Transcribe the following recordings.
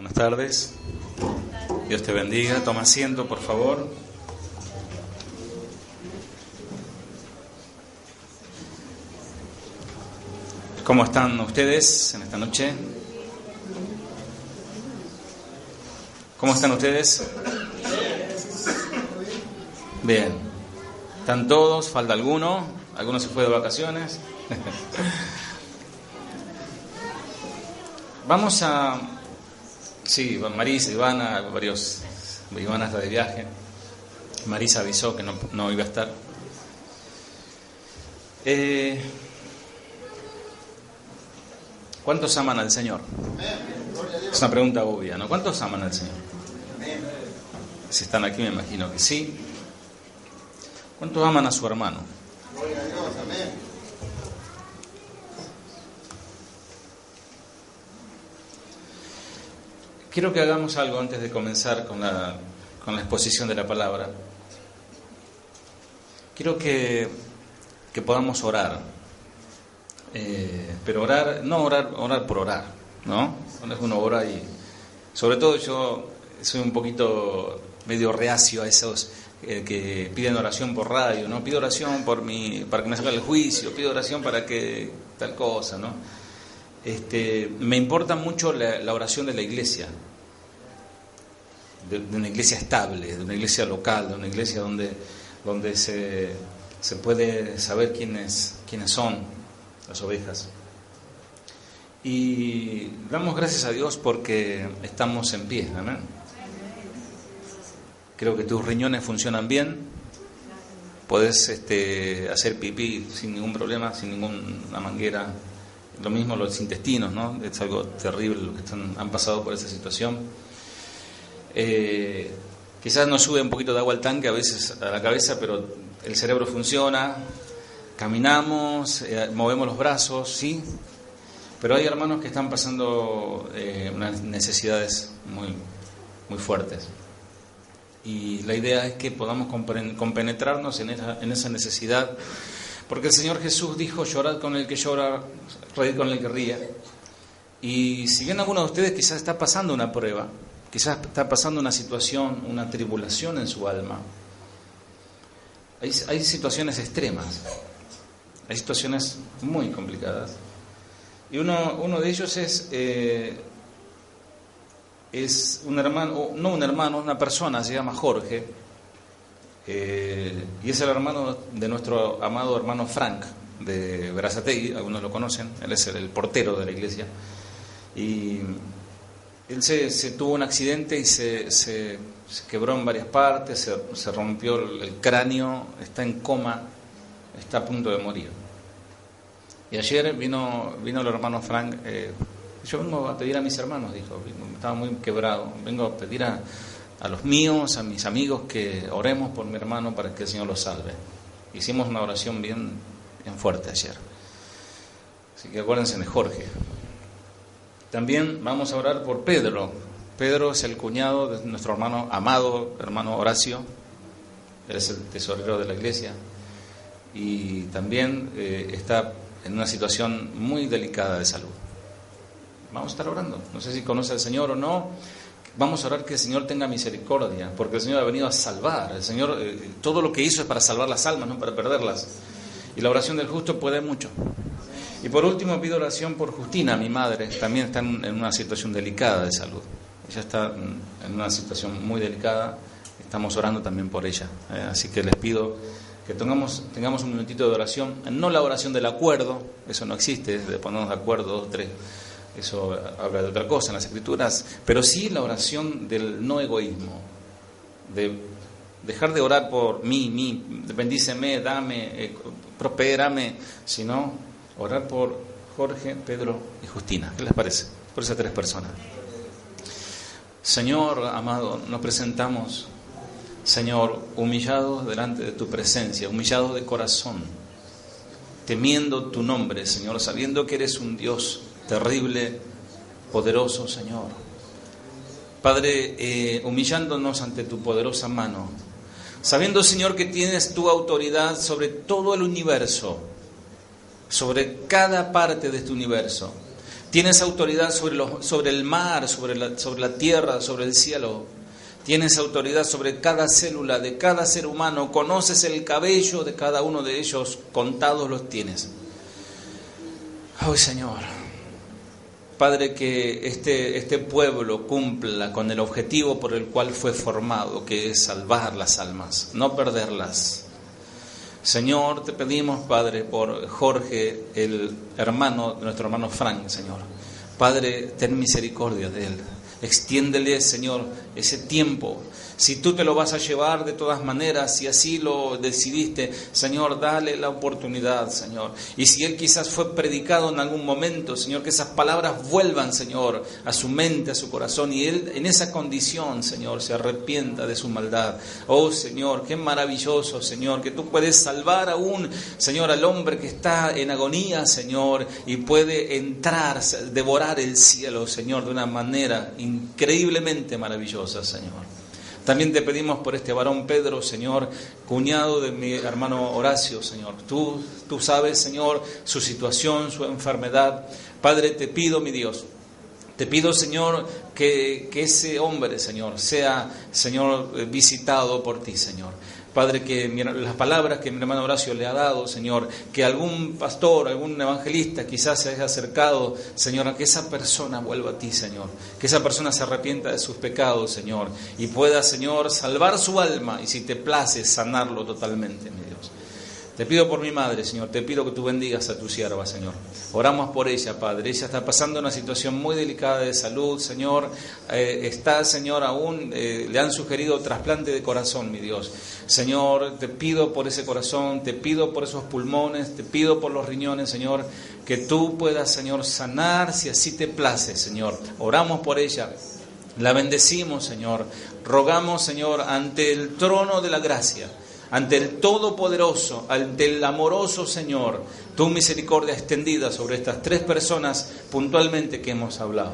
Buenas tardes. Dios te bendiga. Toma asiento, por favor. ¿Cómo están ustedes en esta noche? ¿Cómo están ustedes? Bien. ¿Están todos? ¿Falta alguno? ¿Alguno se fue de vacaciones? Vamos a... Sí, Marisa, Ivana, varios... Ivana está de viaje. Marisa avisó que no iba a estar. ¿Cuántos aman al Señor? Es una pregunta obvia, ¿no? ¿Cuántos aman al Señor? Si están aquí me imagino que sí. ¿Cuántos aman a su hermano? Gloria a Dios, amén. Quiero que hagamos algo antes de comenzar con la exposición de la palabra. Quiero que podamos orar. Pero orar por orar, ¿no? Cuando uno ora y... Sobre todo yo soy un poquito medio reacio a esos que piden oración por radio, ¿no? Pido oración para que me salga el juicio, pido oración para que tal cosa, ¿no? Me importa mucho la oración de la iglesia, de una iglesia estable, de una iglesia local, de una iglesia donde se puede saber quiénes son las ovejas. Y damos gracias a Dios porque estamos en pie, amén. Creo que tus riñones funcionan bien, podés hacer pipí sin ningún problema, sin ninguna manguera. Lo mismo los intestinos, ¿no? Es algo terrible lo que han pasado por esa situación. Quizás nos sube un poquito de agua al tanque a veces a la cabeza, pero el cerebro funciona, caminamos, movemos los brazos, sí. Pero hay hermanos que están pasando unas necesidades muy, muy fuertes. Y la idea es que podamos compenetrarnos en esa necesidad. Porque el Señor Jesús dijo, llorad con el que llora, reír con el que ríe. Y si bien alguno de ustedes quizás está pasando una prueba, quizás está pasando una situación, una tribulación en su alma, hay situaciones extremas, hay situaciones muy complicadas. Y uno de ellos es un hermano, no un hermano, una persona, se llama Jorge, y es el hermano de nuestro amado hermano Frank de Berazategui, algunos lo conocen, él es el portero de la iglesia, y él se tuvo un accidente y se quebró en varias partes, se rompió el cráneo, está en coma, está a punto de morir. Y ayer vino el hermano Frank, yo vengo a pedir a mis hermanos, dijo, estaba muy quebrado, vengo a pedir a los míos, a mis amigos, que oremos por mi hermano para que el Señor lo salve. Hicimos una oración bien fuerte ayer. Así que acuérdense de Jorge. También vamos a orar por Pedro. Pedro es el cuñado de nuestro hermano, amado hermano Horacio. Él es el tesorero de la iglesia. Y también está en una situación muy delicada de salud. Vamos a estar orando. No sé si conoce al Señor o no. Vamos a orar que el Señor tenga misericordia, porque el Señor ha venido a salvar. El Señor, todo lo que hizo es para salvar las almas, no para perderlas. Y la oración del justo puede mucho. Y por último pido oración por Justina, mi madre. También está en una situación delicada de salud. Ella está en una situación muy delicada. Estamos orando también por ella. Así que les pido que tengamos un minutito de oración. No la oración del acuerdo, eso no existe, de ponernos de acuerdo 2 o 3. Eso habla de otra cosa en las Escrituras, pero sí la oración del no egoísmo, de dejar de orar por mí, bendíceme, dame, prospérame, sino orar por Jorge, Pedro y Justina. ¿Qué les parece? Por esas 3 personas. Señor amado, nos presentamos, Señor, humillados delante de tu presencia, humillados de corazón, temiendo tu nombre, Señor, sabiendo que eres un Dios terrible, poderoso, Señor. Padre, humillándonos ante tu poderosa mano, sabiendo, Señor, que tienes tu autoridad sobre todo el universo, sobre cada parte de este universo. Tienes autoridad sobre el mar, sobre la tierra, sobre el cielo. Tienes autoridad sobre cada célula de cada ser humano. Conoces el cabello de cada uno de ellos, contados los tienes. ¡Ay, Señor! Padre, que este pueblo cumpla con el objetivo por el cual fue formado, que es salvar las almas, no perderlas. Señor, te pedimos, Padre, por Jorge, nuestro hermano Frank, Señor. Padre, ten misericordia de él. Extiéndele, Señor, ese tiempo. Si tú te lo vas a llevar de todas maneras, si así lo decidiste, Señor, dale la oportunidad, Señor. Y si él quizás fue predicado en algún momento, Señor, que esas palabras vuelvan, Señor, a su mente, a su corazón, y él en esa condición, Señor, se arrepienta de su maldad. Oh, Señor, qué maravilloso, Señor, que tú puedes salvar aún, Señor, al hombre que está en agonía, Señor, y puede entrar, devorar el cielo, Señor, de una manera increíblemente maravillosa, Señor. También te pedimos por este varón Pedro, Señor, cuñado de mi hermano Horacio, Señor. Tú sabes, Señor, su situación, su enfermedad. Padre, te pido, mi Dios, te pido, Señor, que ese hombre, Señor, sea, Señor, visitado por ti, Señor. Padre, que las palabras que mi hermano Horacio le ha dado, Señor, que algún pastor, algún evangelista quizás se haya acercado, Señor, a que esa persona vuelva a ti, Señor, que esa persona se arrepienta de sus pecados, Señor, y pueda, Señor, salvar su alma y si te place sanarlo totalmente, mi Dios. Te pido por mi madre, Señor, te pido que tú bendigas a tu sierva, Señor. Oramos por ella, Padre. Ella está pasando una situación muy delicada de salud, Señor. Está, Señor, aún le han sugerido trasplante de corazón, mi Dios. Señor, te pido por ese corazón, te pido por esos pulmones, te pido por los riñones, Señor, que tú puedas, Señor, sanar si así te place, Señor. Oramos por ella. La bendecimos, Señor. Rogamos, Señor, ante el trono de la gracia, ante el Todopoderoso, ante el amoroso Señor, tu misericordia extendida sobre estas tres personas puntualmente que hemos hablado.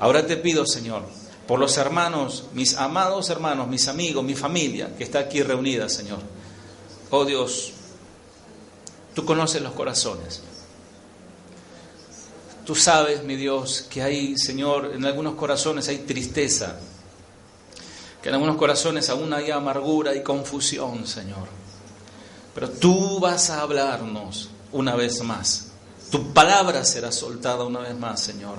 Ahora te pido, Señor, por los hermanos, mis amados hermanos, mis amigos, mi familia que está aquí reunida, Señor. Oh Dios, tú conoces los corazones. Tú sabes, mi Dios, que hay, Señor, en algunos corazones hay tristeza, que en algunos corazones aún hay amargura y confusión, Señor. Pero tú vas a hablarnos una vez más. Tu palabra será soltada una vez más, Señor.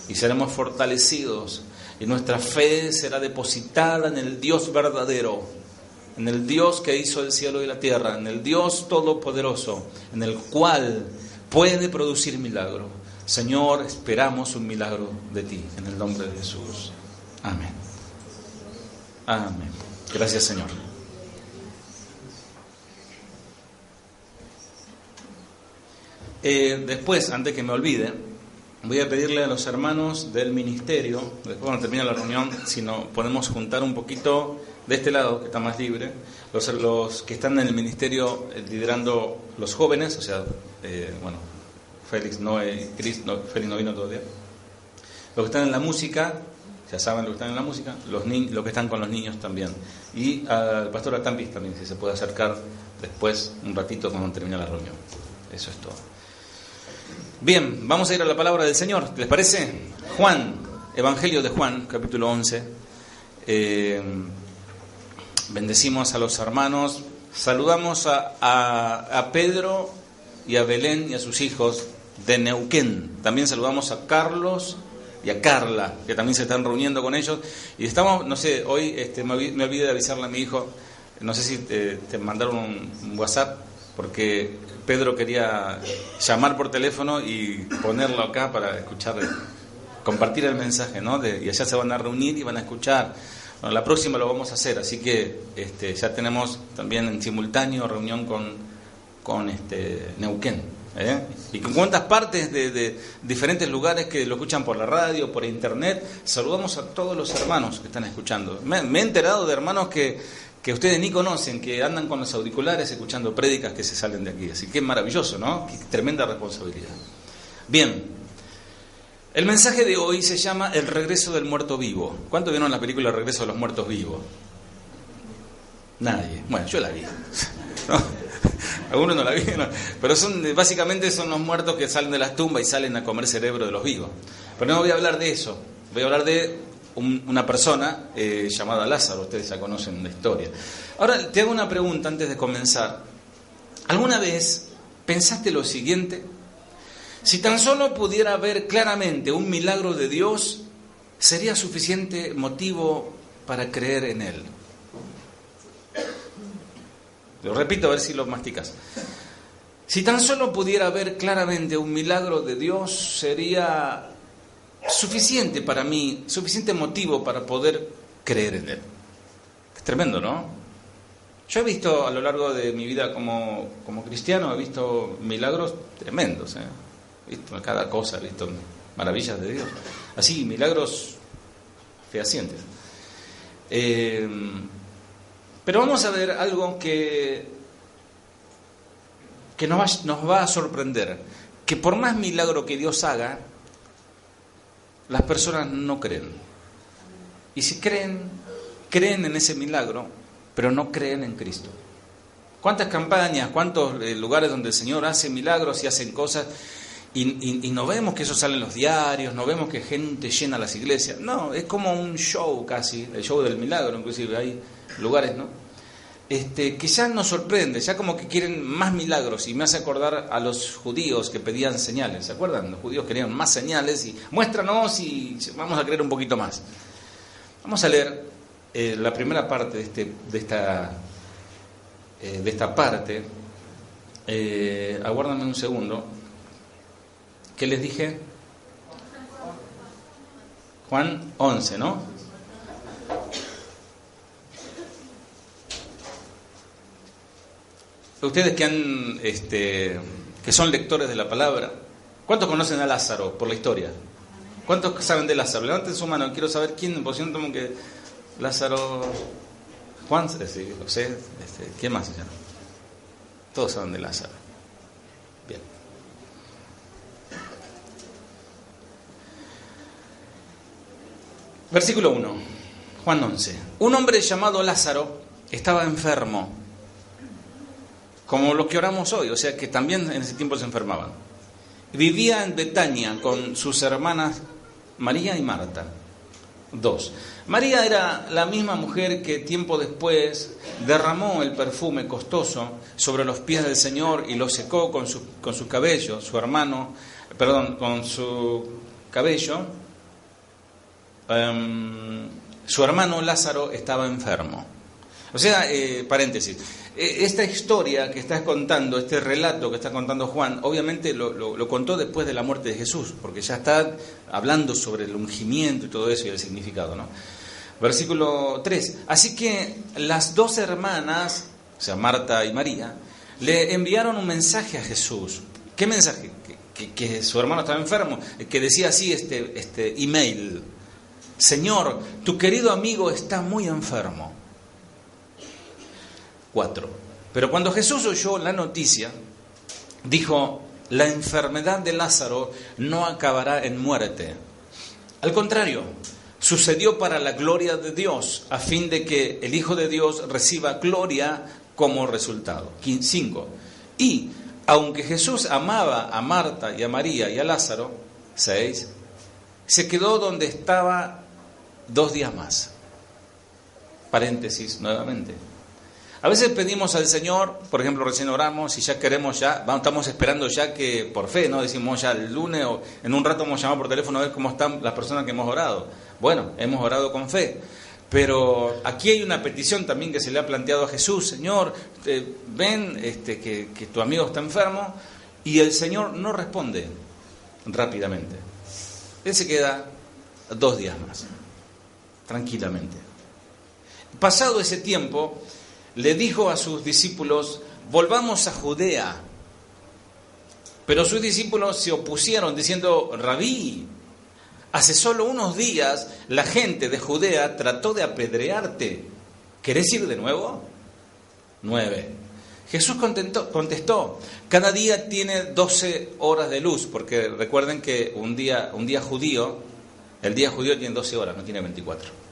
Y seremos fortalecidos. Y nuestra fe será depositada en el Dios verdadero. En el Dios que hizo el cielo y la tierra. En el Dios todopoderoso. En el cual puede producir milagro. Señor, esperamos un milagro de ti. En el nombre de Jesús. Amén. Amén. Gracias, Señor. Después, antes que me olvide, voy a pedirle a los hermanos del ministerio, después cuando termine la reunión, si nos podemos juntar un poquito de este lado, que está más libre, los que están en el ministerio liderando los jóvenes, o sea, Félix no vino todavía. Los que están en la música, ya saben lo que están en la música, los que están con los niños también. Y al pastor Atampis también, si se puede acercar después, un ratito cuando termine la reunión. Eso es todo. Bien, vamos a ir a la palabra del Señor, ¿les parece? Juan, Evangelio de Juan, capítulo 11. Bendecimos a los hermanos, saludamos a Pedro y a Belén y a sus hijos de Neuquén. También saludamos a Carlos y a Carla, que también se están reuniendo con ellos. Y estamos, no sé, hoy me olvidé de avisarle a mi hijo, no sé si te mandaron un WhatsApp, porque Pedro quería llamar por teléfono y ponerlo acá para escuchar, compartir el mensaje, ¿no? Y allá se van a reunir y van a escuchar. Bueno, la próxima lo vamos a hacer, así que ya tenemos también en simultáneo reunión con Neuquén. Y con cuántas partes de diferentes lugares que lo escuchan por la radio, por internet. Saludamos a todos los hermanos que están escuchando. Me he enterado de hermanos que ustedes ni conocen, que andan con los auriculares escuchando prédicas que se salen de aquí. Así que es maravilloso, ¿no? Qué tremenda responsabilidad. Bien, el mensaje de hoy se llama El regreso del muerto vivo. ¿Cuántos vieron la película El regreso de los muertos vivos? Nadie. Bueno, yo la vi. ¿No? Algunos no la vieron, pero básicamente son los muertos que salen de las tumbas y salen a comer cerebro de los vivos. Pero no voy a hablar de eso, voy a hablar de una persona llamada Lázaro. Ustedes ya conocen la historia. Ahora te hago una pregunta antes de comenzar. ¿Alguna vez pensaste lo siguiente? Si tan solo pudiera ver claramente un milagro de Dios, ¿sería suficiente motivo para creer en Él? Lo repito a ver si lo masticas. Si tan solo pudiera ver claramente un milagro de Dios, sería suficiente para mí, suficiente motivo para poder creer en Él. Es tremendo, ¿no? Yo he visto a lo largo de mi vida como cristiano, he visto milagros tremendos, He visto cada cosa, he visto maravillas de Dios. Así, milagros fehacientes. Pero vamos a ver algo que nos va a sorprender. Que por más milagro que Dios haga, las personas no creen. Y si creen en ese milagro, pero no creen en Cristo. ¿Cuántas campañas, cuántos lugares donde el Señor hace milagros y hacen cosas y no vemos que eso sale en los diarios, no vemos que gente llena las iglesias? No, es como un show casi, el show del milagro, inclusive hay lugares, ¿no? Que ya nos sorprende, ya como que quieren más milagros, y me hace acordar a los judíos que pedían señales. ¿Se acuerdan? Los judíos querían más señales y muéstranos y vamos a creer un poquito más. Vamos a leer la primera parte de esta parte. Aguárdame un segundo. ¿Qué les dije? Juan 11, ¿no? Ustedes que son lectores de la palabra, ¿cuántos conocen a Lázaro por la historia? ¿Cuántos saben de Lázaro? Levanten su mano, quiero saber quién, por cierto, como que Lázaro, Juan, José, ¿quién más se llama? Todos saben de Lázaro. Bien. Versículo 1, Juan 11. Un hombre llamado Lázaro estaba enfermo, como los que oramos hoy, o sea que también en ese tiempo se enfermaban. Vivía en Betania con sus hermanas María y Marta. 2. María era la misma mujer que tiempo después derramó el perfume costoso sobre los pies del Señor y lo secó con su cabello. Con su cabello. Su hermano Lázaro estaba enfermo. O sea, paréntesis, esta historia que estás contando, este relato que está contando Juan, obviamente lo contó después de la muerte de Jesús, porque ya está hablando sobre el ungimiento y todo eso y el significado, ¿no? Versículo 3. Así que las dos hermanas, o sea, Marta y María, le enviaron un mensaje a Jesús. ¿Qué mensaje? Que su hermano estaba enfermo, que decía así este email: Señor, tu querido amigo está muy enfermo. 4. Pero cuando Jesús oyó la noticia, dijo: la enfermedad de Lázaro no acabará en muerte. Al contrario, sucedió para la gloria de Dios, a fin de que el Hijo de Dios reciba gloria como resultado. 5. Y aunque Jesús amaba a Marta y a María y a Lázaro, 6, se quedó donde estaba 2 días más. Paréntesis nuevamente. A veces pedimos al Señor, por ejemplo, recién oramos y ya queremos estamos esperando ya que por fe, ¿no? Decimos ya el lunes o en un rato vamos a llamar por teléfono a ver cómo están las personas que hemos orado. Bueno, hemos orado con fe, pero aquí hay una petición también que se le ha planteado a Jesús: Señor, ven que tu amigo está enfermo, y el Señor no responde rápidamente. Él se queda 2 días más, tranquilamente. Pasado ese tiempo, le dijo a sus discípulos: volvamos a Judea. Pero sus discípulos se opusieron diciendo: Rabí, hace solo unos días la gente de Judea trató de apedrearte. ¿Querés ir de nuevo? 9. Jesús contestó: cada día tiene 12 horas de luz, porque recuerden que un día judío, el día judío tiene 12 horas, no tiene 24.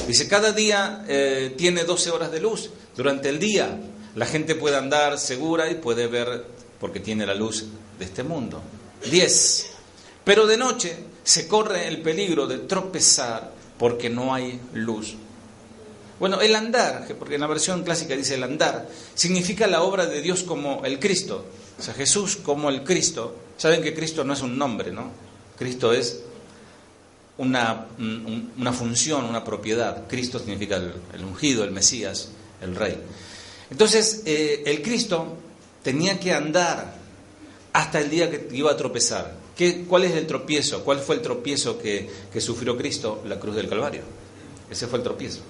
Dice, cada día tiene 12 horas de luz durante el día. la gente puede andar segura y puede ver porque tiene la luz de este mundo. 10. Pero de noche se corre el peligro de tropezar porque no hay luz. Bueno, el andar, porque en la versión clásica dice el andar, significa la obra de Dios como el Cristo. O sea, Jesús como el Cristo. Saben que Cristo no es un nombre, ¿no? Cristo es una función, una propiedad. Cristo significa el ungido, el Mesías, el Rey. Entonces, el Cristo tenía que andar hasta el día que iba a tropezar. ¿Cuál es el tropiezo? ¿Cuál fue el tropiezo que sufrió Cristo? La cruz del Calvario. Ese fue el tropiezo.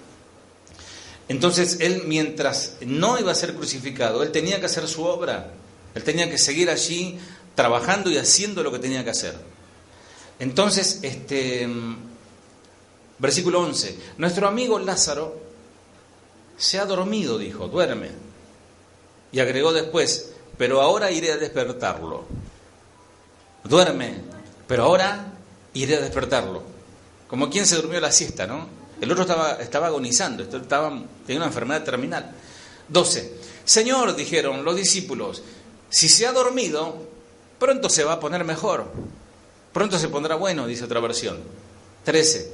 Entonces, él, mientras no iba a ser crucificado, él tenía que hacer su obra. Él tenía que seguir allí trabajando y haciendo lo que tenía que hacer. Entonces, versículo 11. Nuestro amigo Lázaro se ha dormido, dijo, duerme. Y agregó después, pero ahora iré a despertarlo. Duerme, pero ahora iré a despertarlo. Como quien se durmió la siesta, ¿no? El otro estaba agonizando, tenía una enfermedad terminal. 12. Señor, dijeron los discípulos, si se ha dormido, pronto se va a poner mejor. Pronto se pondrá bueno, dice otra versión. 13.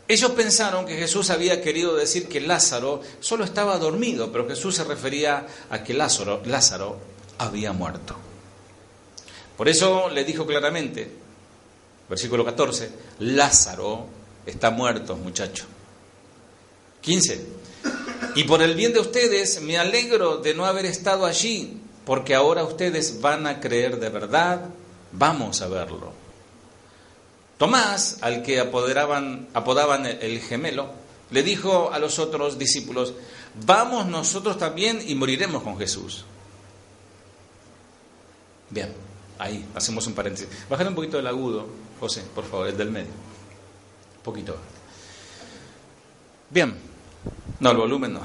Ellos pensaron que Jesús había querido decir que Lázaro solo estaba dormido, pero Jesús se refería a que Lázaro había muerto. Por eso le dijo claramente, versículo 14, Lázaro está muerto, muchacho. 15. Y por el bien de ustedes me alegro de no haber estado allí, porque ahora ustedes van a creer de verdad. Vamos a verlo. Tomás, al que apodaban el gemelo, le dijo a los otros discípulos, vamos nosotros también y moriremos con Jesús. Bien, ahí hacemos un paréntesis. Bájale un poquito el agudo, José, por favor, el del medio. Un poquito. Bien. No, el volumen no.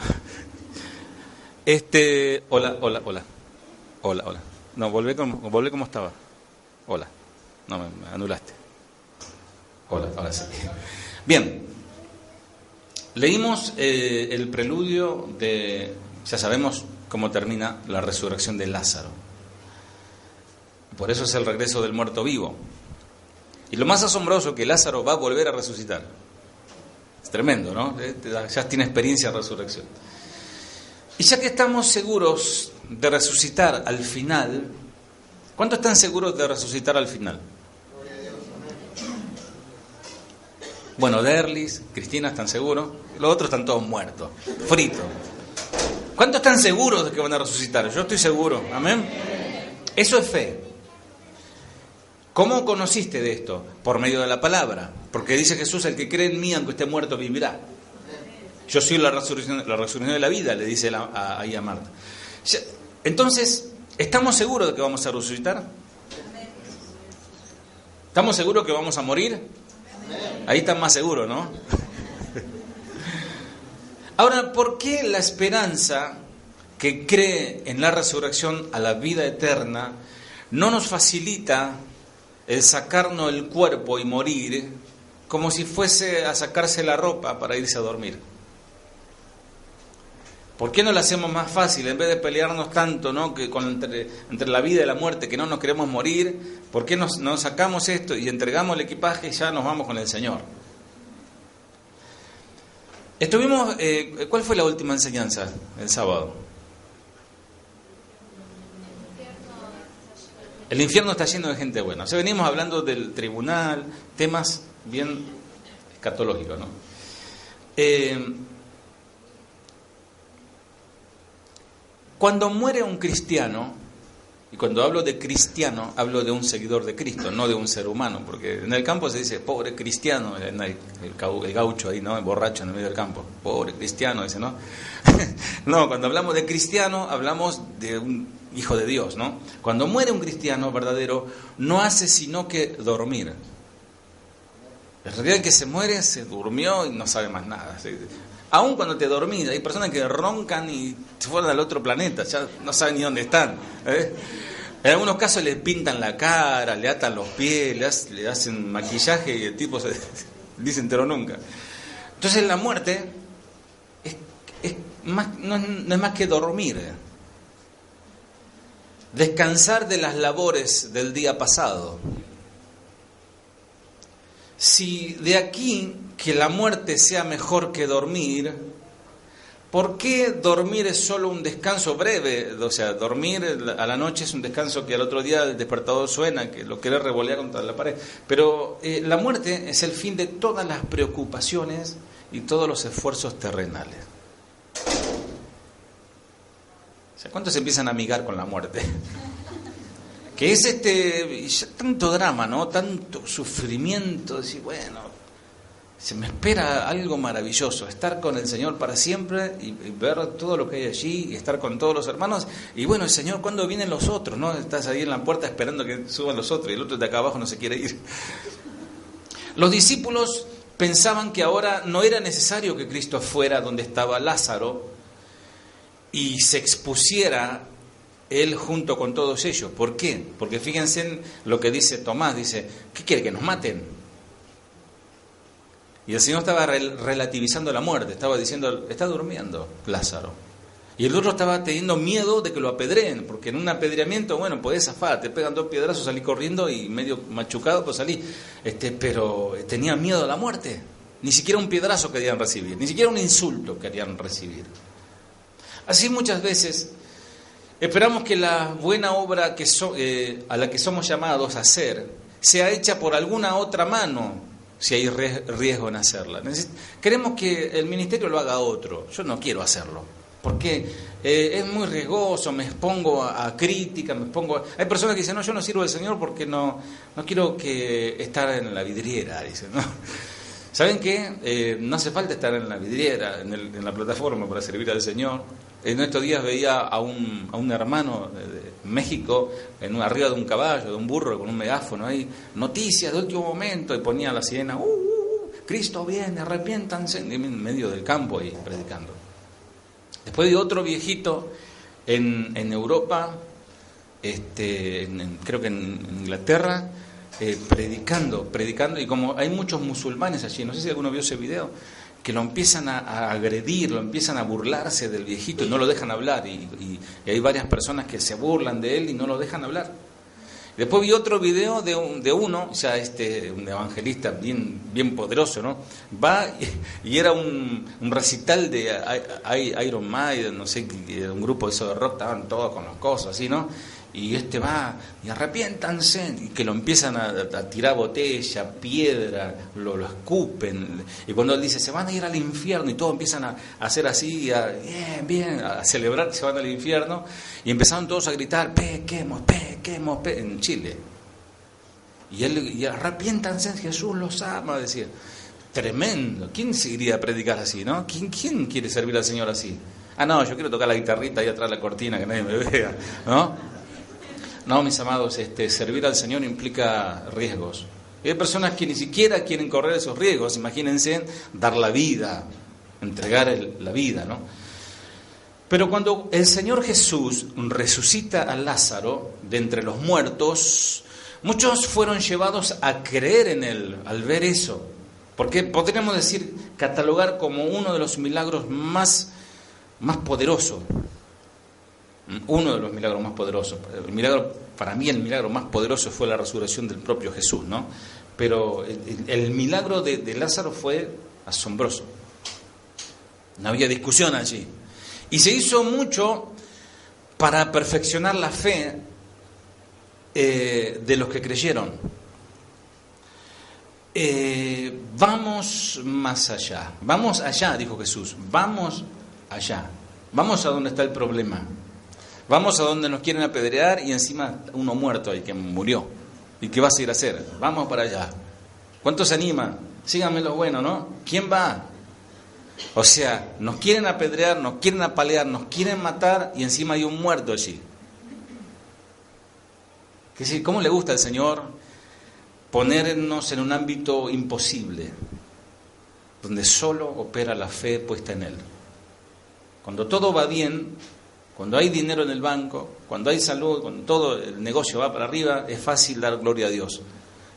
Hola. No, volvé como estaba. Hola. No, me anulaste. Hola, ahora sí. Bien. Leímos el preludio de... Ya sabemos cómo termina la resurrección de Lázaro. Por eso es el regreso del muerto vivo. Y lo más asombroso, que Lázaro va a volver a resucitar. Es tremendo, ¿no? Ya tiene experiencia de resurrección. Y ya que estamos seguros de resucitar al final, ¿cuántos están seguros de resucitar al final? Bueno, Derlis, Cristina están seguros, los otros están todos muertos, fritos. ¿Cuántos están seguros de que van a resucitar? Yo estoy seguro, amén. Eso es fe. ¿Cómo conociste de esto? Por medio de la palabra. Porque dice Jesús, el que cree en mí, aunque esté muerto, vivirá. Yo soy la resurrección de la vida, le dice ahí a Marta. Entonces, ¿estamos seguros de que vamos a resucitar? ¿Estamos seguros que vamos a morir? Ahí están más seguros, ¿no? Ahora, ¿por qué la esperanza que cree en la resurrección a la vida eterna no nos facilita el sacarnos el cuerpo y morir como si fuese a sacarse la ropa para irse a dormir? ¿Por qué no lo hacemos más fácil? En vez de pelearnos tanto, ¿no? que entre la vida y la muerte, que no nos queremos morir, ¿por qué nos sacamos esto y entregamos el equipaje y ya nos vamos con el Señor? ¿Cuál fue la última enseñanza el sábado? El infierno está lleno de gente buena. O sea, venimos hablando del tribunal, temas bien escatológicos, ¿no? Cuando muere un cristiano, y cuando hablo de cristiano, hablo de un seguidor de Cristo, no de un ser humano, porque en el campo se dice, pobre cristiano, el gaucho ahí, ¿no? El borracho en el medio del campo, pobre cristiano, dice, ¿no? No, cuando hablamos de cristiano, hablamos de un hijo de Dios, ¿no? Cuando muere un cristiano verdadero, no hace sino que dormir. En realidad el que se muere, se durmió y no sabe más nada. Aún cuando te dormís, hay personas que roncan y se fueron al otro planeta, ya no saben ni dónde están. En algunos casos les pintan la cara, le atan los pies, le hacen maquillaje y el tipo se dice entero nunca. Entonces la muerte no es más que dormir. descansar de las labores del día pasado. Si de aquí que la muerte sea mejor que dormir, ¿por qué dormir es solo un descanso breve? O sea, dormir a la noche es un descanso que al otro día el despertador suena, que lo querés revolear contra la pared. Pero la muerte es el fin de todas las preocupaciones y todos los esfuerzos terrenales. O sea, ¿cuántos se empiezan a amigar con la muerte? Que es tanto drama, ¿no? Tanto sufrimiento, decir, bueno, se me espera algo maravilloso, estar con el Señor para siempre y ver todo lo que hay allí y estar con todos los hermanos. Y bueno, el Señor, ¿cuándo vienen los otros? ¿No? Estás ahí en la puerta esperando que suban los otros y el otro de acá abajo no se quiere ir. Los discípulos pensaban que ahora no era necesario que Cristo fuera donde estaba Lázaro y se expusiera Él junto con todos ellos. ¿Por qué? Porque fíjense en lo que dice Tomás, dice, ¿qué quiere? ¿Que nos maten? Y el Señor estaba relativizando la muerte, estaba diciendo, está durmiendo Lázaro. Y el otro estaba teniendo miedo de que lo apedreen, porque en un apedreamiento, bueno, podés zafar, te pegan 2 piedrazos, salís corriendo y medio machucado, pues salís. Pero tenía miedo a la muerte. Ni siquiera un piedrazo querían recibir, ni siquiera un insulto querían recibir. Así muchas veces esperamos que la buena obra a la que somos llamados a hacer sea hecha por alguna otra mano, si hay riesgo en hacerla. Queremos que el ministerio lo haga otro. Yo no quiero hacerlo, porque es muy riesgoso, me expongo a crítica, Hay personas que dicen, no, yo no sirvo al Señor porque no quiero estar en la vidriera, dicen, ¿no? ¿Saben qué? No hace falta estar en la vidriera, en la plataforma para servir al Señor. En estos días veía a un hermano de México arriba de un caballo, de un burro, con un megáfono ahí, noticias de último momento, y ponía la sirena, Cristo viene, arrepiéntanse, en medio del campo ahí predicando. Después de otro viejito en Europa, creo que en Inglaterra, predicando, y como hay muchos musulmanes allí, no sé si alguno vio ese video, que lo empiezan a agredir, lo empiezan a burlarse del viejito y no lo dejan hablar, y hay varias personas que se burlan de él y no lo dejan hablar. Después vi otro video de uno, ya un evangelista bien poderoso, ¿no? Va y era un recital de Iron Maiden, no sé, un grupo de eso de rock, estaban todos con los cosos así, ¿no? Y va y arrepiéntanse, y que lo empiezan a tirar botella, piedra, lo escupen, y cuando él dice se van a ir al infierno y todos empiezan a hacer así, bien, a celebrar que se van al infierno, y empezaron todos a gritar pequemos, en Chile, y arrepiéntanse, Jesús los ama, decía. Tremendo. ¿Quién se iría a predicar así, no? ¿Quién quiere servir al Señor así? No, yo quiero tocar la guitarrita ahí atrás de la cortina que nadie me vea, ¿no? No, mis amados, servir al Señor implica riesgos. Y hay personas que ni siquiera quieren correr esos riesgos. Imagínense dar la vida, entregar la vida, ¿no? Pero cuando el Señor Jesús resucita a Lázaro de entre los muertos, muchos fueron llevados a creer en Él al ver eso. Porque podríamos catalogar como uno de los milagros más poderosos. Uno de los milagros más poderosos. Para mí el milagro más poderoso fue la resurrección del propio Jesús, ¿no? Pero el milagro de Lázaro fue asombroso. No había discusión allí. Y se hizo mucho para perfeccionar la fe de los que creyeron. Vamos más allá. Vamos allá, dijo Jesús. Vamos allá. Vamos a donde está el problema. Vamos a donde nos quieren apedrear y encima uno muerto ahí que murió. ¿Y qué vas a ir a hacer? Vamos para allá. ¿Cuántos se animan? Síganme lo bueno, ¿no? ¿Quién va? O sea, nos quieren apedrear, nos quieren apalear, nos quieren matar y encima hay un muerto allí. ¿Cómo le gusta al Señor ponernos en un ámbito imposible, donde solo opera la fe puesta en Él? Cuando todo va bien, cuando hay dinero en el banco, cuando hay salud, cuando todo el negocio va para arriba, es fácil dar gloria a Dios.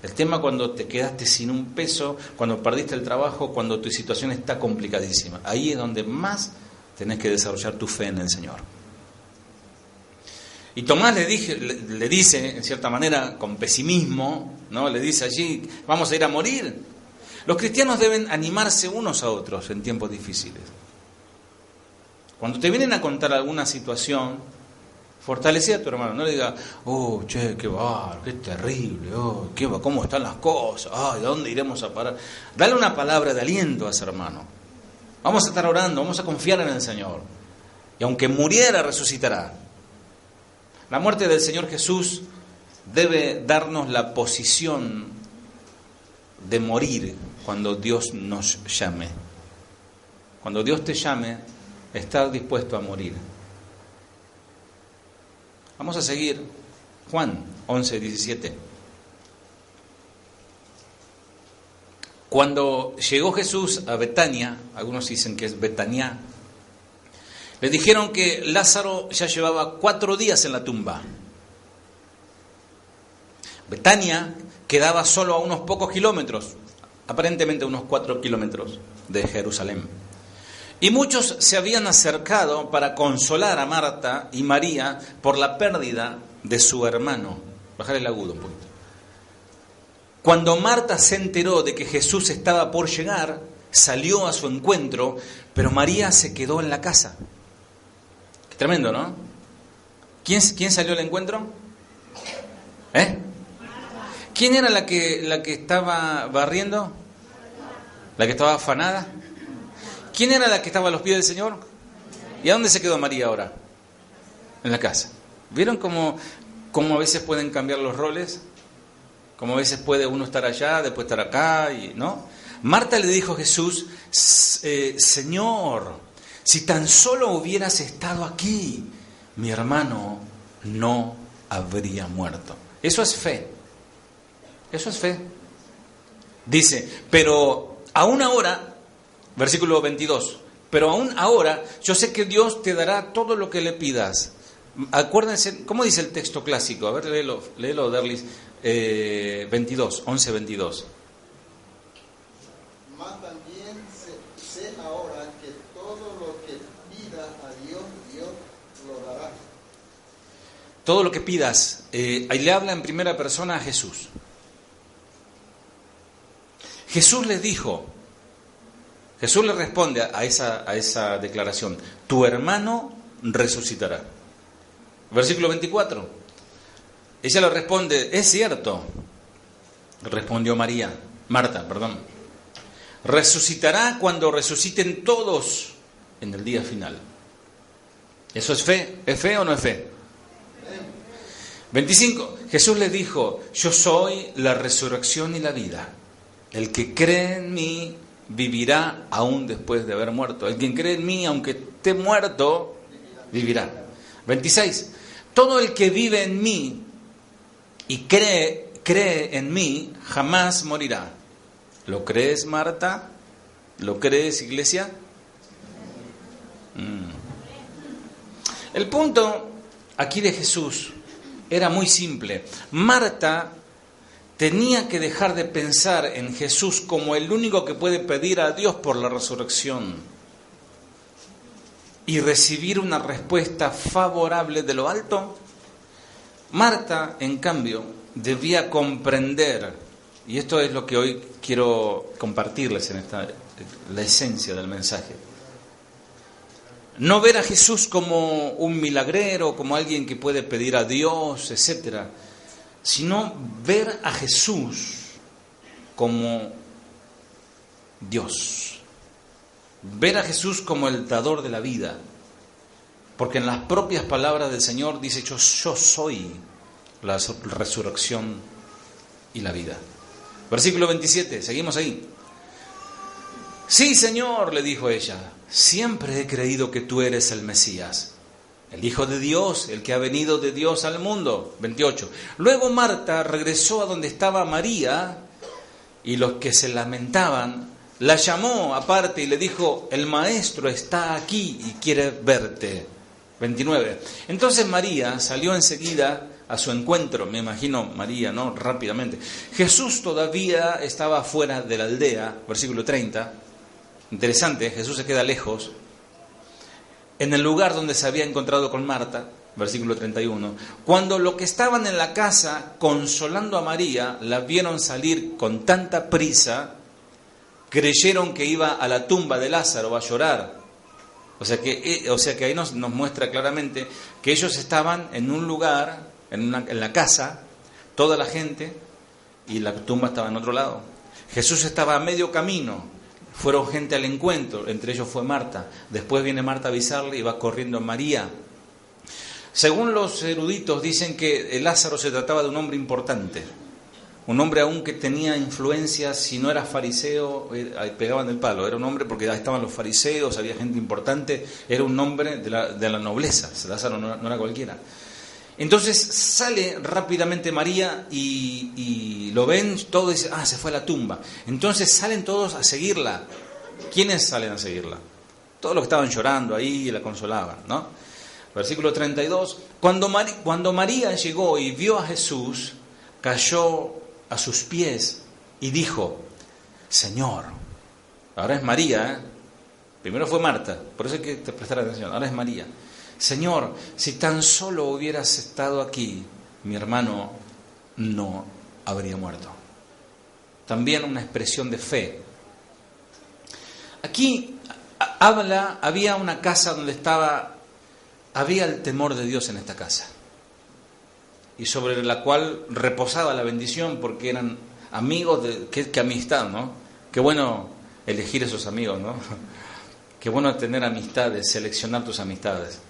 El tema cuando te quedaste sin un peso, cuando perdiste el trabajo, cuando tu situación está complicadísima. Ahí es donde más tenés que desarrollar tu fe en el Señor. Y Tomás le dice, en cierta manera, con pesimismo, ¿no? Le dice allí, vamos a ir a morir. Los cristianos deben animarse unos a otros en tiempos difíciles. Cuando te vienen a contar alguna situación, fortalece a tu hermano, no le diga, oh, che, qué bárbaro, qué terrible, oh, cómo están las cosas, ay, ¿a dónde iremos a parar? Dale una palabra de aliento a ese hermano. Vamos a estar orando, vamos a confiar en el Señor. Y aunque muriera, resucitará. La muerte del Señor Jesús debe darnos la posición de morir cuando Dios nos llame. Cuando Dios te llame, estar dispuesto a morir. Vamos a seguir Juan 11:17. Cuando llegó Jesús a Betania, algunos dicen que es Betania, le dijeron que Lázaro ya llevaba 4 días en la tumba. Betania quedaba solo a unos pocos kilómetros, aparentemente unos 4 kilómetros de Jerusalén. Y muchos se habían acercado para consolar a Marta y María por la pérdida de su hermano. Bajar el agudo un poquito. Cuando Marta se enteró de que Jesús estaba por llegar, salió a su encuentro, pero María se quedó en la casa. Qué tremendo, ¿no? ¿Quién salió al encuentro? ¿Quién era la que estaba barriendo? ¿La que estaba afanada? ¿Quién era la que estaba a los pies del Señor? ¿Y a dónde se quedó María ahora? En la casa. ¿Vieron cómo a veces pueden cambiar los roles? Cómo a veces puede uno estar allá, después estar acá, ¿no? Marta le dijo a Jesús, Señor, si tan solo hubieras estado aquí, mi hermano no habría muerto. Eso es fe. Eso es fe. Dice, pero aún ahora, versículo 22, pero aún ahora yo sé que Dios te dará todo lo que le pidas. Acuérdense, ¿cómo dice el texto clásico? A ver, léelo Derlis, 11:22. Más también sé ahora que todo lo que pida a Dios, Dios lo dará. Todo lo que pidas, ahí le habla en primera persona a Jesús. Jesús le responde a esa declaración, tu hermano resucitará. Versículo 24. Ella le responde, es cierto, respondió Marta, resucitará cuando resuciten todos en el día final. ¿Eso es fe? ¿Es fe o no es fe? 25. Jesús le dijo, yo soy la resurrección y la vida. El que cree en mí vivirá aún después de haber muerto. El que cree en mí, aunque esté muerto, vivirá. 26. Todo el que vive en mí y cree en mí, jamás morirá. ¿Lo crees, Marta? ¿Lo crees, iglesia? El punto aquí de Jesús era muy simple. Marta tenía que dejar de pensar en Jesús como el único que puede pedir a Dios por la resurrección y recibir una respuesta favorable de lo alto. Marta, en cambio, debía comprender, y esto es lo que hoy quiero compartirles en la esencia del mensaje. No ver a Jesús como un milagrero, como alguien que puede pedir a Dios, etcétera, sino ver a Jesús como Dios. Ver a Jesús como el dador de la vida. Porque en las propias palabras del Señor dice, yo soy la resurrección y la vida. Versículo 27, seguimos ahí. Sí, Señor, le dijo ella, siempre he creído que tú eres el Mesías, el Hijo de Dios, el que ha venido de Dios al mundo. 28. Luego Marta regresó a donde estaba María y los que se lamentaban la llamó aparte y le dijo, el maestro está aquí y quiere verte. 29. Entonces María salió enseguida a su encuentro, me imagino María, ¿no? Rápidamente. Jesús todavía estaba fuera de la aldea, versículo 30. Interesante, Jesús se queda lejos. En el lugar donde se había encontrado con Marta, versículo 31. Cuando los que estaban en la casa consolando a María la vieron salir con tanta prisa, creyeron que iba a la tumba de Lázaro a llorar. O sea que ahí nos muestra claramente que ellos estaban en un lugar, en la casa, toda la gente, y la tumba estaba en otro lado. Jesús estaba a medio camino, fueron gente al encuentro, entre ellos fue Marta. Después viene Marta a avisarle y va corriendo a María. Según los eruditos dicen que Lázaro se trataba de un hombre importante, un hombre aún que tenía influencias, si no era fariseo, pegaban el palo, era un hombre porque ahí estaban los fariseos, había gente importante, era un hombre de la nobleza, Lázaro no era cualquiera. Entonces sale rápidamente María y lo ven todos y dicen, se fue a la tumba. Entonces salen todos a seguirla. ¿Quiénes salen a seguirla? Todos los que estaban llorando ahí y la consolaban, ¿no? Versículo 32. Cuando María llegó y vio a Jesús, cayó a sus pies y dijo, Señor, ahora es María, primero fue Marta, por eso hay que prestar atención, ahora es María. Señor, si tan solo hubieras estado aquí, mi hermano no habría muerto. También una expresión de fe. Aquí había una casa donde había el temor de Dios en esta casa, y sobre la cual reposaba la bendición, porque eran amigos qué amistad, ¿no? Qué bueno elegir esos amigos, ¿no? Qué bueno tener amistades, seleccionar tus amistades.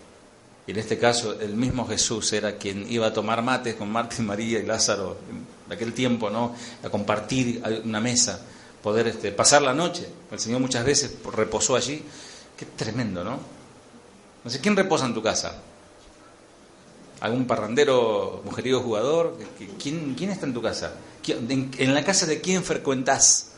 Y en este caso el mismo Jesús era quien iba a tomar mates con Marta y María y Lázaro en aquel tiempo, ¿no? A compartir una mesa, poder pasar la noche. El Señor muchas veces reposó allí. Qué tremendo, ¿no? No sé, ¿quién reposa en tu casa? ¿Algún parrandero, mujeriego jugador? ¿Quién está en tu casa? ¿En la casa de quién frecuentás?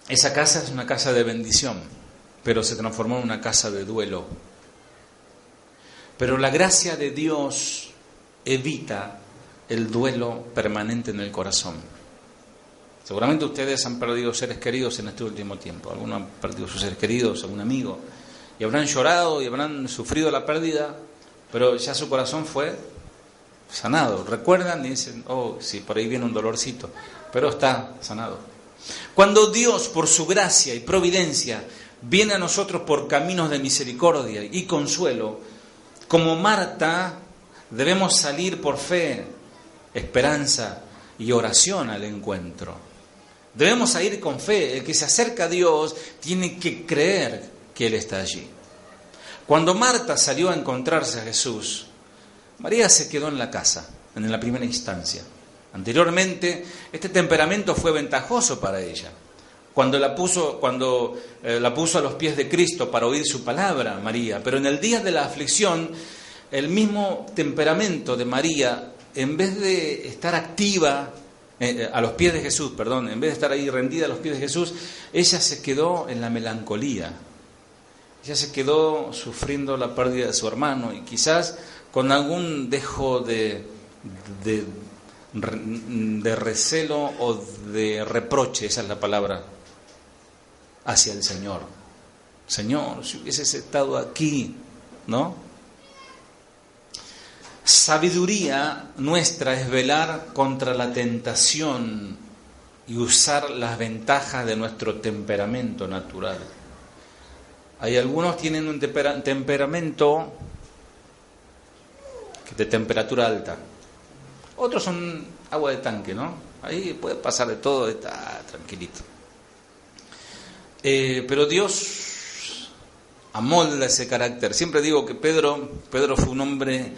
Esa casa es una casa de bendición, pero se transformó en una casa de duelo. Pero la gracia de Dios evita el duelo permanente en el corazón. Seguramente ustedes han perdido seres queridos en este último tiempo. Algunos han perdido sus seres queridos, algún amigo, y habrán llorado y habrán sufrido la pérdida, pero ya su corazón fue sanado. Recuerdan y dicen, sí, por ahí viene un dolorcito, pero está sanado. Cuando Dios, por su gracia y providencia, viene a nosotros por caminos de misericordia y consuelo, como Marta, debemos salir por fe, esperanza y oración al encuentro. Debemos salir con fe. El que se acerca a Dios tiene que creer que Él está allí. Cuando Marta salió a encontrarse a Jesús, María se quedó en la casa, en la primera instancia. Anteriormente, este temperamento fue ventajoso para ella. Cuando la puso a los pies de Cristo para oír su palabra, María. Pero en el día de la aflicción, el mismo temperamento de María, en vez de estar activa a los pies de Jesús, en vez de estar ahí rendida a los pies de Jesús, ella se quedó en la melancolía. Ella se quedó sufriendo la pérdida de su hermano y quizás con algún dejo de recelo o de reproche, esa es la palabra, hacia el Señor. Señor, si hubieses estado aquí, ¿no? Sabiduría nuestra es velar contra la tentación y usar las ventajas de nuestro temperamento natural. Hay algunos que tienen un temperamento de temperatura alta. Otros son agua de tanque, ¿no? Ahí puede pasar de todo, está tranquilito. Pero Dios amolda ese carácter. Siempre digo que Pedro fue un hombre,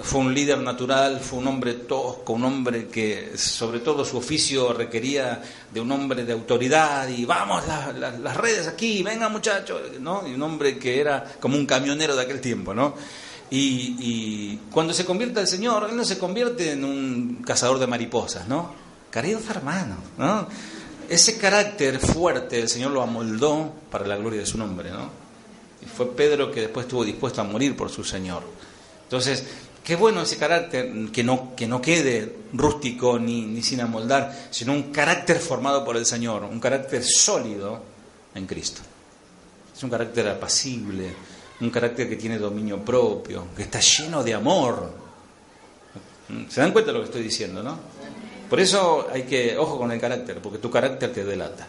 fue un líder natural, fue un hombre tosco, un hombre que sobre todo su oficio requería de un hombre de autoridad y vamos, las redes aquí, venga muchachos, ¿no? Y un hombre que era como un camionero de aquel tiempo, ¿no? Y cuando se convierte al Señor, Él no se convierte en un cazador de mariposas, ¿no? Queridos hermanos, ¿no? Ese carácter fuerte el Señor lo amoldó para la gloria de su nombre, ¿no? Y fue Pedro que después estuvo dispuesto a morir por su Señor. Entonces, Qué bueno ese carácter, que no quede rústico ni sin amoldar, sino un carácter formado por el Señor, un carácter sólido en Cristo. Es un carácter apacible, un carácter que tiene dominio propio, que está lleno de amor. ¿Se dan cuenta de lo que estoy diciendo, no? Por eso ojo con el carácter, porque tu carácter te delata.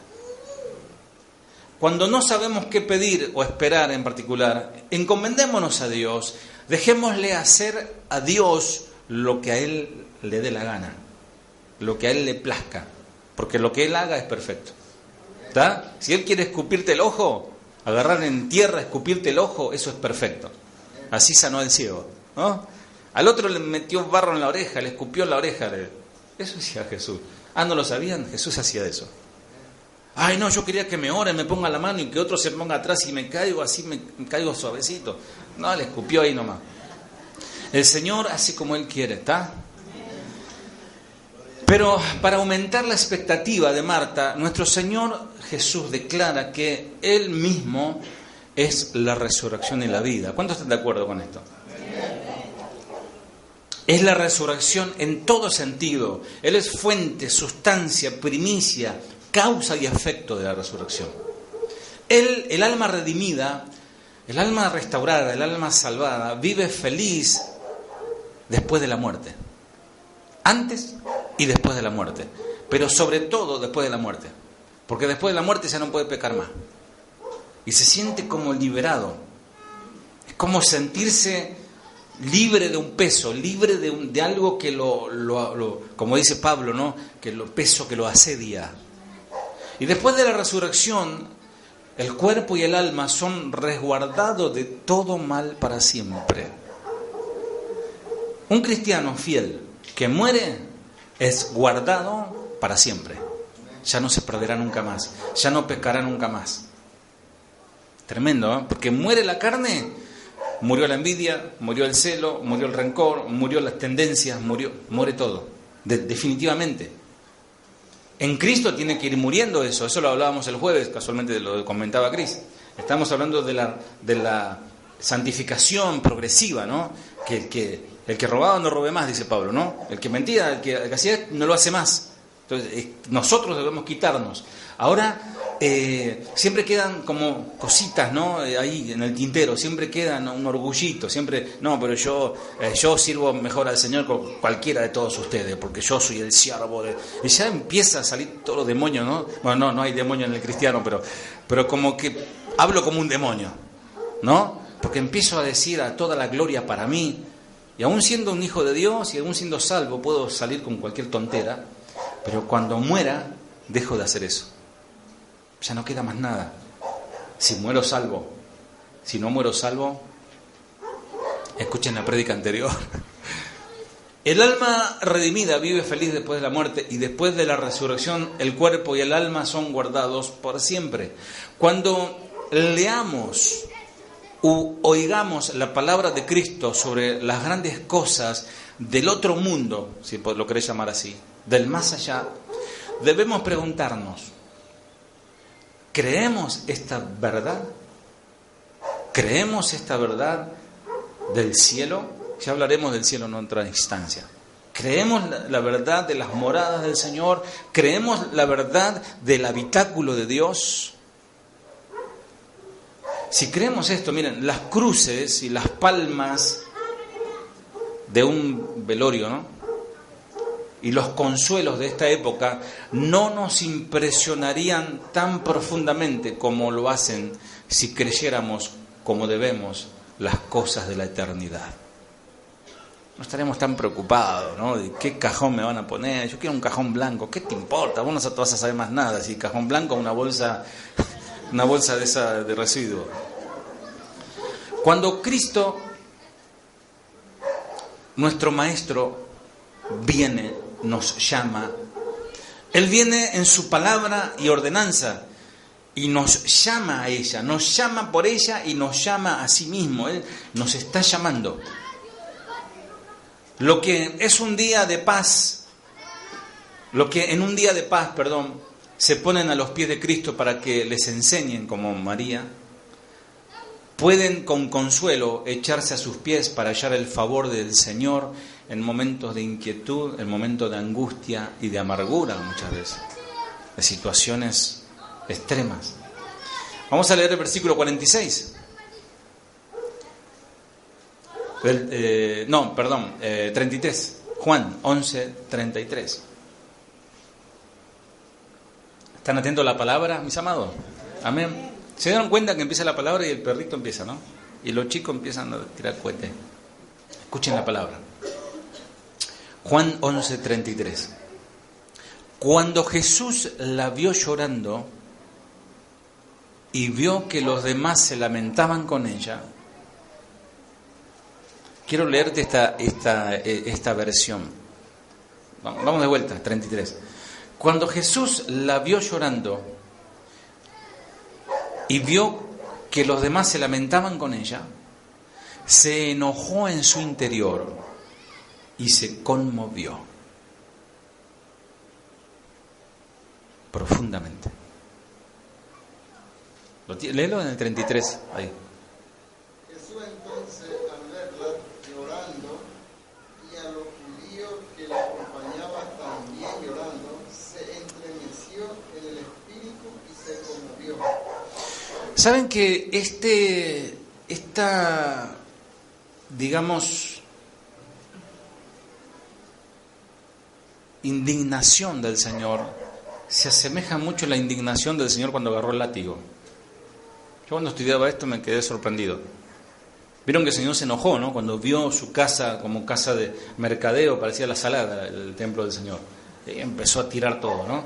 Cuando no sabemos qué pedir o esperar en particular, encomendémonos a Dios, dejémosle hacer a Dios lo que a Él le dé la gana, lo que a Él le plazca, porque lo que Él haga es perfecto. ¿Está? Si Él quiere escupirte el ojo, agarrar en tierra, escupirte el ojo, eso es perfecto. Así sanó al ciego, ¿no? Al otro le metió barro en la oreja, le escupió en la oreja. Eso hacía Jesús. ¿No lo sabían? Jesús hacía eso. Ay, no, yo quería que me oren, me ponga la mano y que otro se ponga atrás y me caigo, así me caigo suavecito. No, le escupió ahí nomás. El Señor hace como Él quiere, ¿está? Pero para aumentar la expectativa de Marta, nuestro Señor Jesús declara que Él mismo es la resurrección y la vida. ¿Cuántos están de acuerdo con esto? Es la resurrección en todo sentido. Él es fuente, sustancia, primicia, causa y efecto de la resurrección. Él, el alma redimida, el alma restaurada, el alma salvada, vive feliz después de la muerte. Antes y después de la muerte. Pero sobre todo después de la muerte. Porque después de la muerte ya no puede pecar más. Y se siente como liberado. Es como sentirse libre de un peso, libre de algo que como dice Pablo, ¿no? Que lo peso que lo asedia. Y después de la resurrección, el cuerpo y el alma son resguardados de todo mal para siempre. Un cristiano fiel que muere es guardado para siempre. Ya no se perderá nunca más, ya no pecará nunca más. Tremendo, ¿eh? Porque muere la carne, murió la envidia, murió el celo, murió el rencor, murió las tendencias, muere todo, definitivamente. En Cristo tiene que ir muriendo eso lo hablábamos el jueves, casualmente lo comentaba Cris. Estamos hablando de la santificación progresiva, ¿no? Que el que robaba no robe más, dice Pablo, ¿no? El que mentía, el que hacía no lo hace más. Entonces, nosotros debemos quitarnos. Ahora, siempre quedan como cositas, ¿no? Ahí en el tintero, siempre quedan un orgullito, siempre, no, pero yo sirvo mejor al Señor que cualquiera de todos ustedes, porque yo soy el siervo de... Y ya empieza a salir todos los demonios, ¿no? Bueno, no hay demonio en el cristiano, pero como que hablo como un demonio, ¿no? Porque empiezo a decir a toda la gloria para mí, y aún siendo un hijo de Dios y aún siendo salvo, puedo salir con cualquier tontera, pero cuando muera, dejo de hacer eso. Ya no queda más nada. Si muero salvo, si no muero salvo, escuchen la prédica anterior. El alma redimida vive feliz después de la muerte y después de la resurrección el cuerpo y el alma son guardados por siempre. Cuando leamos u oigamos la palabra de Cristo sobre las grandes cosas del otro mundo, si lo querés llamar así, del más allá, debemos preguntarnos: ¿creemos esta verdad? ¿Creemos esta verdad del cielo? Ya hablaremos del cielo en otra instancia. ¿Creemos la verdad de las moradas del Señor? ¿Creemos la verdad del habitáculo de Dios? Si creemos esto, miren, las cruces y las palmas de un velorio, ¿no? Y los consuelos de esta época no nos impresionarían tan profundamente como lo hacen si creyéramos como debemos las cosas de la eternidad. No estaremos tan preocupados, ¿no? De qué cajón me van a poner. Yo quiero un cajón blanco. ¿Qué te importa? Vos no vas a saber más nada. Si cajón blanco, una bolsa de esa de residuos. Cuando Cristo, nuestro Maestro, viene, nos llama, Él viene en su palabra y ordenanza y nos llama a ella, nos llama por ella y nos llama a sí mismo. Él nos está llamando. Lo que es un día de paz, lo que en un día de paz, se ponen a los pies de Cristo para que les enseñen como María, pueden con consuelo echarse a sus pies para hallar el favor del Señor en momentos de inquietud, en momentos de angustia y de amargura muchas veces, de situaciones extremas. Vamos a leer el versículo 46. 33. Juan 11:33. ¿Están atentos a la palabra, mis amados? Amén. ¿Se dieron cuenta que empieza la palabra y el perrito empieza, no? Y los chicos empiezan a tirar cohetes. Escuchen la palabra. Juan 11:33. Cuando Jesús la vio llorando y vio que los demás se lamentaban con ella, quiero leerte esta versión. Vamos de vuelta, 33. Cuando Jesús la vio llorando y vio que los demás se lamentaban con ella, se enojó en su interior y se conmovió profundamente. Léelo en el 33, ahí. Jesús entonces, al verla llorando, y a los judíos que la acompañaban también llorando, se estremeció en el espíritu y se conmovió. ¿Saben que esta, digamos, indignación del Señor se asemeja mucho a la indignación del Señor cuando agarró el látigo? Yo cuando estudiaba esto me quedé sorprendido. Vieron que el Señor se enojó, ¿no? Cuando vio su casa como casa de mercadeo, parecía la salada, el templo del Señor. Y empezó a tirar todo, ¿no?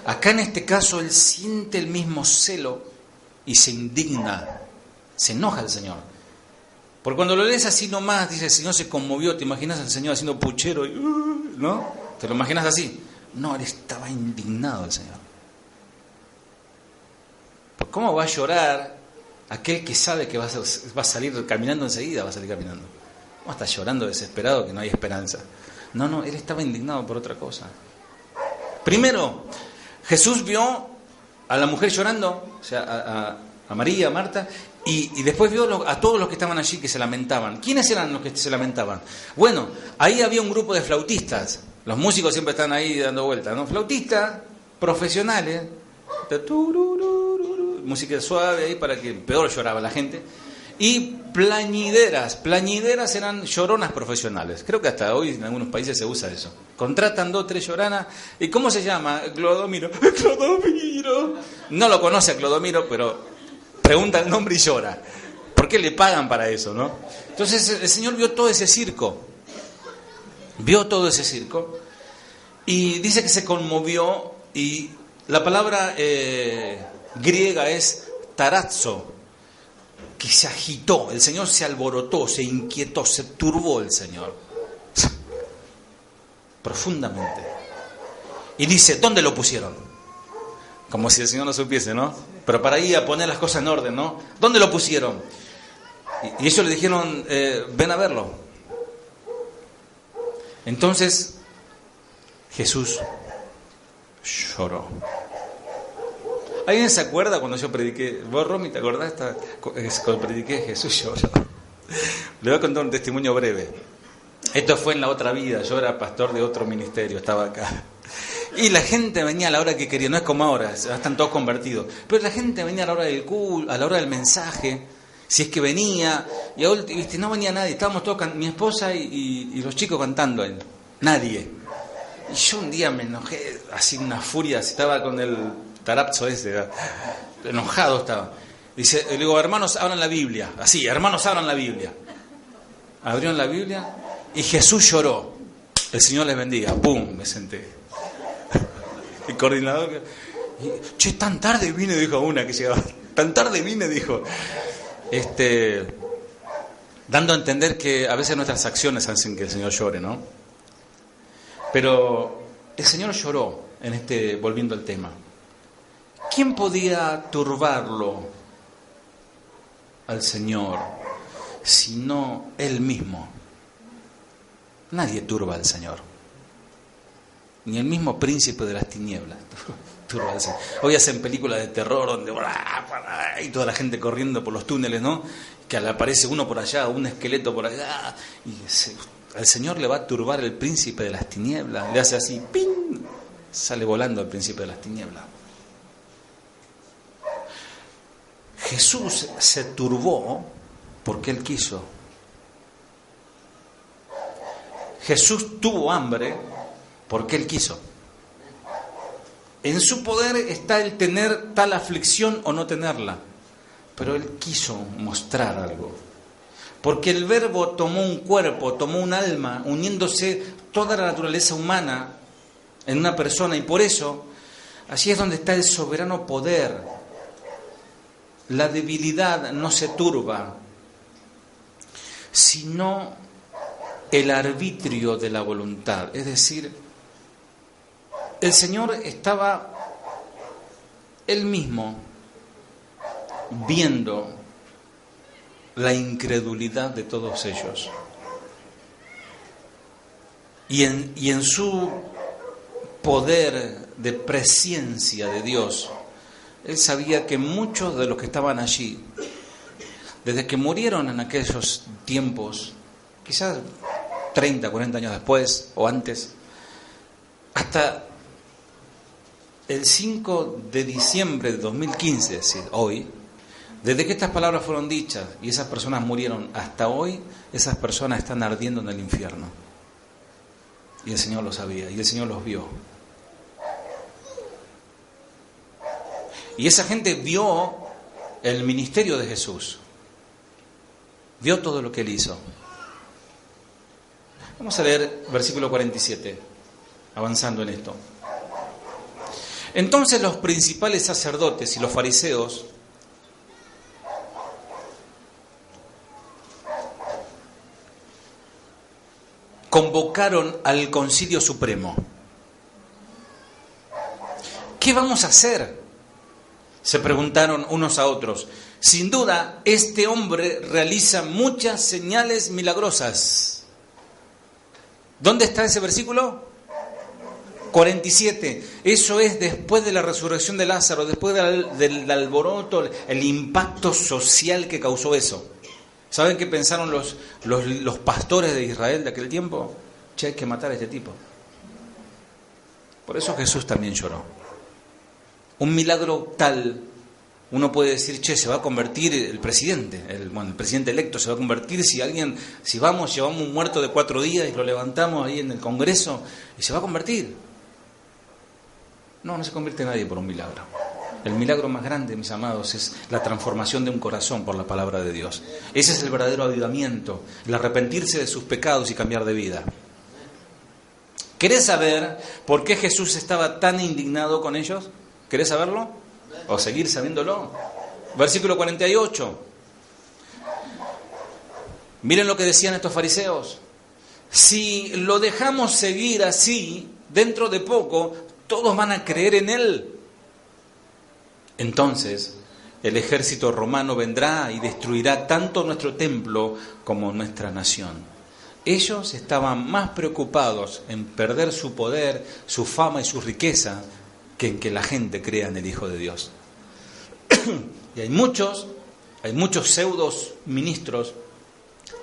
Acá en este caso Él siente el mismo celo y se indigna, se enoja el Señor. Porque cuando lo lees así nomás, dice, el Señor se conmovió, ¿te imaginas al Señor haciendo puchero? ¿No? ¿Te lo imaginas así? No, Él estaba indignado el Señor. Pues ¿cómo va a llorar aquel que sabe que va a salir caminando enseguida? Va a salir caminando. ¿Cómo está llorando desesperado que no hay esperanza? No, Él estaba indignado por otra cosa. Primero, Jesús vio a la mujer llorando, o sea, a María, a Marta, y después vio a todos los que estaban allí que se lamentaban. ¿Quiénes eran los que se lamentaban? Bueno, ahí había un grupo de flautistas. Los músicos siempre están ahí dando vueltas, ¿no? Flautistas profesionales, música suave ahí para que peor lloraba la gente. Y plañideras eran lloronas profesionales. Creo que hasta hoy en algunos países se usa eso. Contratan 2 o 3 lloranas. ¿Y cómo se llama? Clodomiro. Clodomiro. No lo conoce a Clodomiro, pero pregunta el nombre y llora. ¿Por qué le pagan para eso, no? Entonces el Señor vio todo ese circo. Y dice que se conmovió, y la palabra griega es tarazo, que se agitó, el Señor se alborotó, se inquietó, se turbó el Señor profundamente. Y dice, ¿dónde lo pusieron? Como si el Señor no supiese, ¿no? Pero para ir a poner las cosas en orden, ¿no? ¿Dónde lo pusieron? Y ellos le dijeron, ven a verlo. Entonces Jesús lloró. ¿Alguien se acuerda cuando yo prediqué? ¿Vos, Romy, te acordás? Cuando prediqué, Jesús lloró. Le voy a contar un testimonio breve. Esto fue en la otra vida. Yo era pastor de otro ministerio, estaba acá. Y la gente venía a la hora que quería. No es como ahora, ya están todos convertidos. Pero la gente venía a la hora del culto, a la hora del mensaje, si es que venía. Y no venía nadie. Estábamos todos, mi esposa y los chicos cantando ahí. Nadie. Y yo un día me enojé, así una furia, estaba con el tarapzo ese, enojado estaba. Dice, le digo, hermanos, abran la Biblia. Así, hermanos, abran la Biblia. Abrieron la Biblia y Jesús lloró. El Señor les bendiga. ¡Pum! Me senté. El coordinador, che, tan tarde vine, dijo una que llegaba. Tan tarde vine, dijo. Dando a entender que a veces nuestras acciones hacen que el Señor llore, ¿no? Pero el Señor lloró volviendo al tema. ¿Quién podía turbarlo al Señor sino Él mismo? Nadie turba al Señor. ni el mismo príncipe de las tinieblas. Hoy hacen películas de terror donde y toda la gente corriendo por los túneles, ¿no? Que aparece uno por allá, un esqueleto por allá, y al Señor le va a turbar el príncipe de las tinieblas. Le hace así, ¡ping! Sale volando el príncipe de las tinieblas. Jesús se turbó porque Él quiso. Jesús tuvo hambre porque Él quiso. En su poder está el tener tal aflicción o no tenerla, pero Él quiso mostrar algo. Porque el Verbo tomó un cuerpo, tomó un alma, uniéndose toda la naturaleza humana en una persona, y por eso allí es donde está el soberano poder. La debilidad no se turba, sino el arbitrio de la voluntad. Es decir, el Señor estaba Él mismo viendo la incredulidad de todos ellos. Y en su poder de presciencia de Dios, Él sabía que muchos de los que estaban allí, desde que murieron en aquellos tiempos, quizás 30, 40 años después o antes, hasta el 5 de diciembre de 2015, es decir, hoy, desde que estas palabras fueron dichas y esas personas murieron hasta hoy, esas personas están ardiendo en el infierno. Y el Señor lo sabía, y el Señor los vio. Y esa gente vio el ministerio de Jesús. Vio todo lo que Él hizo. Vamos a leer versículo 47, avanzando en esto. Entonces los principales sacerdotes y los fariseos convocaron al Concilio Supremo. ¿Qué vamos a hacer?, se preguntaron unos a otros. Sin duda, este hombre realiza muchas señales milagrosas. ¿Dónde está ese versículo? 47. Eso es después de la resurrección de Lázaro, después del alboroto, el impacto social que causó eso. ¿Saben qué pensaron los pastores de Israel de aquel tiempo? Che, hay que matar a este tipo. Por eso Jesús también lloró. Un milagro tal, uno puede decir, che, se va a convertir el presidente, el presidente electo se va a convertir si llevamos un muerto de 4 días y lo levantamos ahí en el Congreso, y se va a convertir. No se convierte nadie por un milagro. El milagro más grande, mis amados, es la transformación de un corazón por la palabra de Dios. Ese es el verdadero avivamiento, el arrepentirse de sus pecados y cambiar de vida. ¿Querés saber por qué Jesús estaba tan indignado con ellos? ¿Querés saberlo? ¿O seguir sabiéndolo? Versículo 48. Miren lo que decían estos fariseos. Si lo dejamos seguir así, dentro de poco, todos van a creer en él. Entonces, el ejército romano vendrá y destruirá tanto nuestro templo como nuestra nación. Ellos estaban más preocupados en perder su poder, su fama y su riqueza, que en que la gente crea en el Hijo de Dios. Y hay muchos pseudos ministros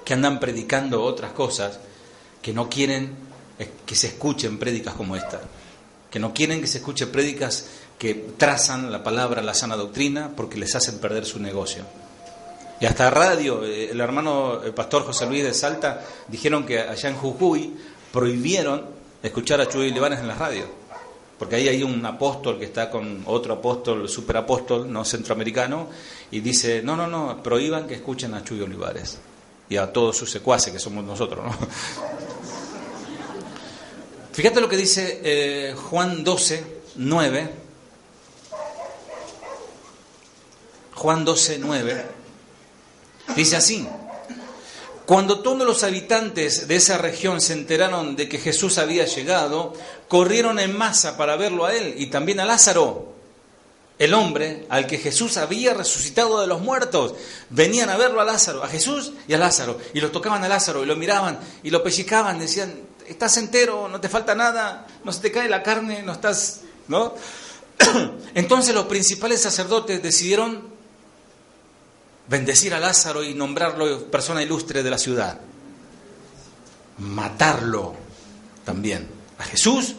que andan predicando otras cosas, que no quieren que se escuchen prédicas como esta, que no quieren que se escuchen prédicas que trazan la palabra, la sana doctrina, porque les hacen perder su negocio. Y hasta radio, el pastor José Luis de Salta, dijeron que allá en Jujuy prohibieron escuchar a Chuy Olivares en la radio. Porque ahí hay un apóstol que está con otro apóstol, superapóstol, no centroamericano, y dice, no, prohíban que escuchen a Chuy Olivares. Y a todos sus secuaces, que somos nosotros, ¿no? Fíjate lo que dice Juan 12, 9. Juan 12, 9. Dice así: cuando todos los habitantes de esa región se enteraron de que Jesús había llegado, corrieron en masa para verlo a él y también a Lázaro, el hombre al que Jesús había resucitado de los muertos. Venían a verlo a Lázaro, a Jesús y a Lázaro, y los tocaban a Lázaro y lo miraban y lo pellizcaban, decían, estás entero, no te falta nada, no se te cae la carne, no estás, ¿no? Entonces los principales sacerdotes decidieron bendecir a Lázaro y nombrarlo persona ilustre de la ciudad. Matarlo también, a Jesús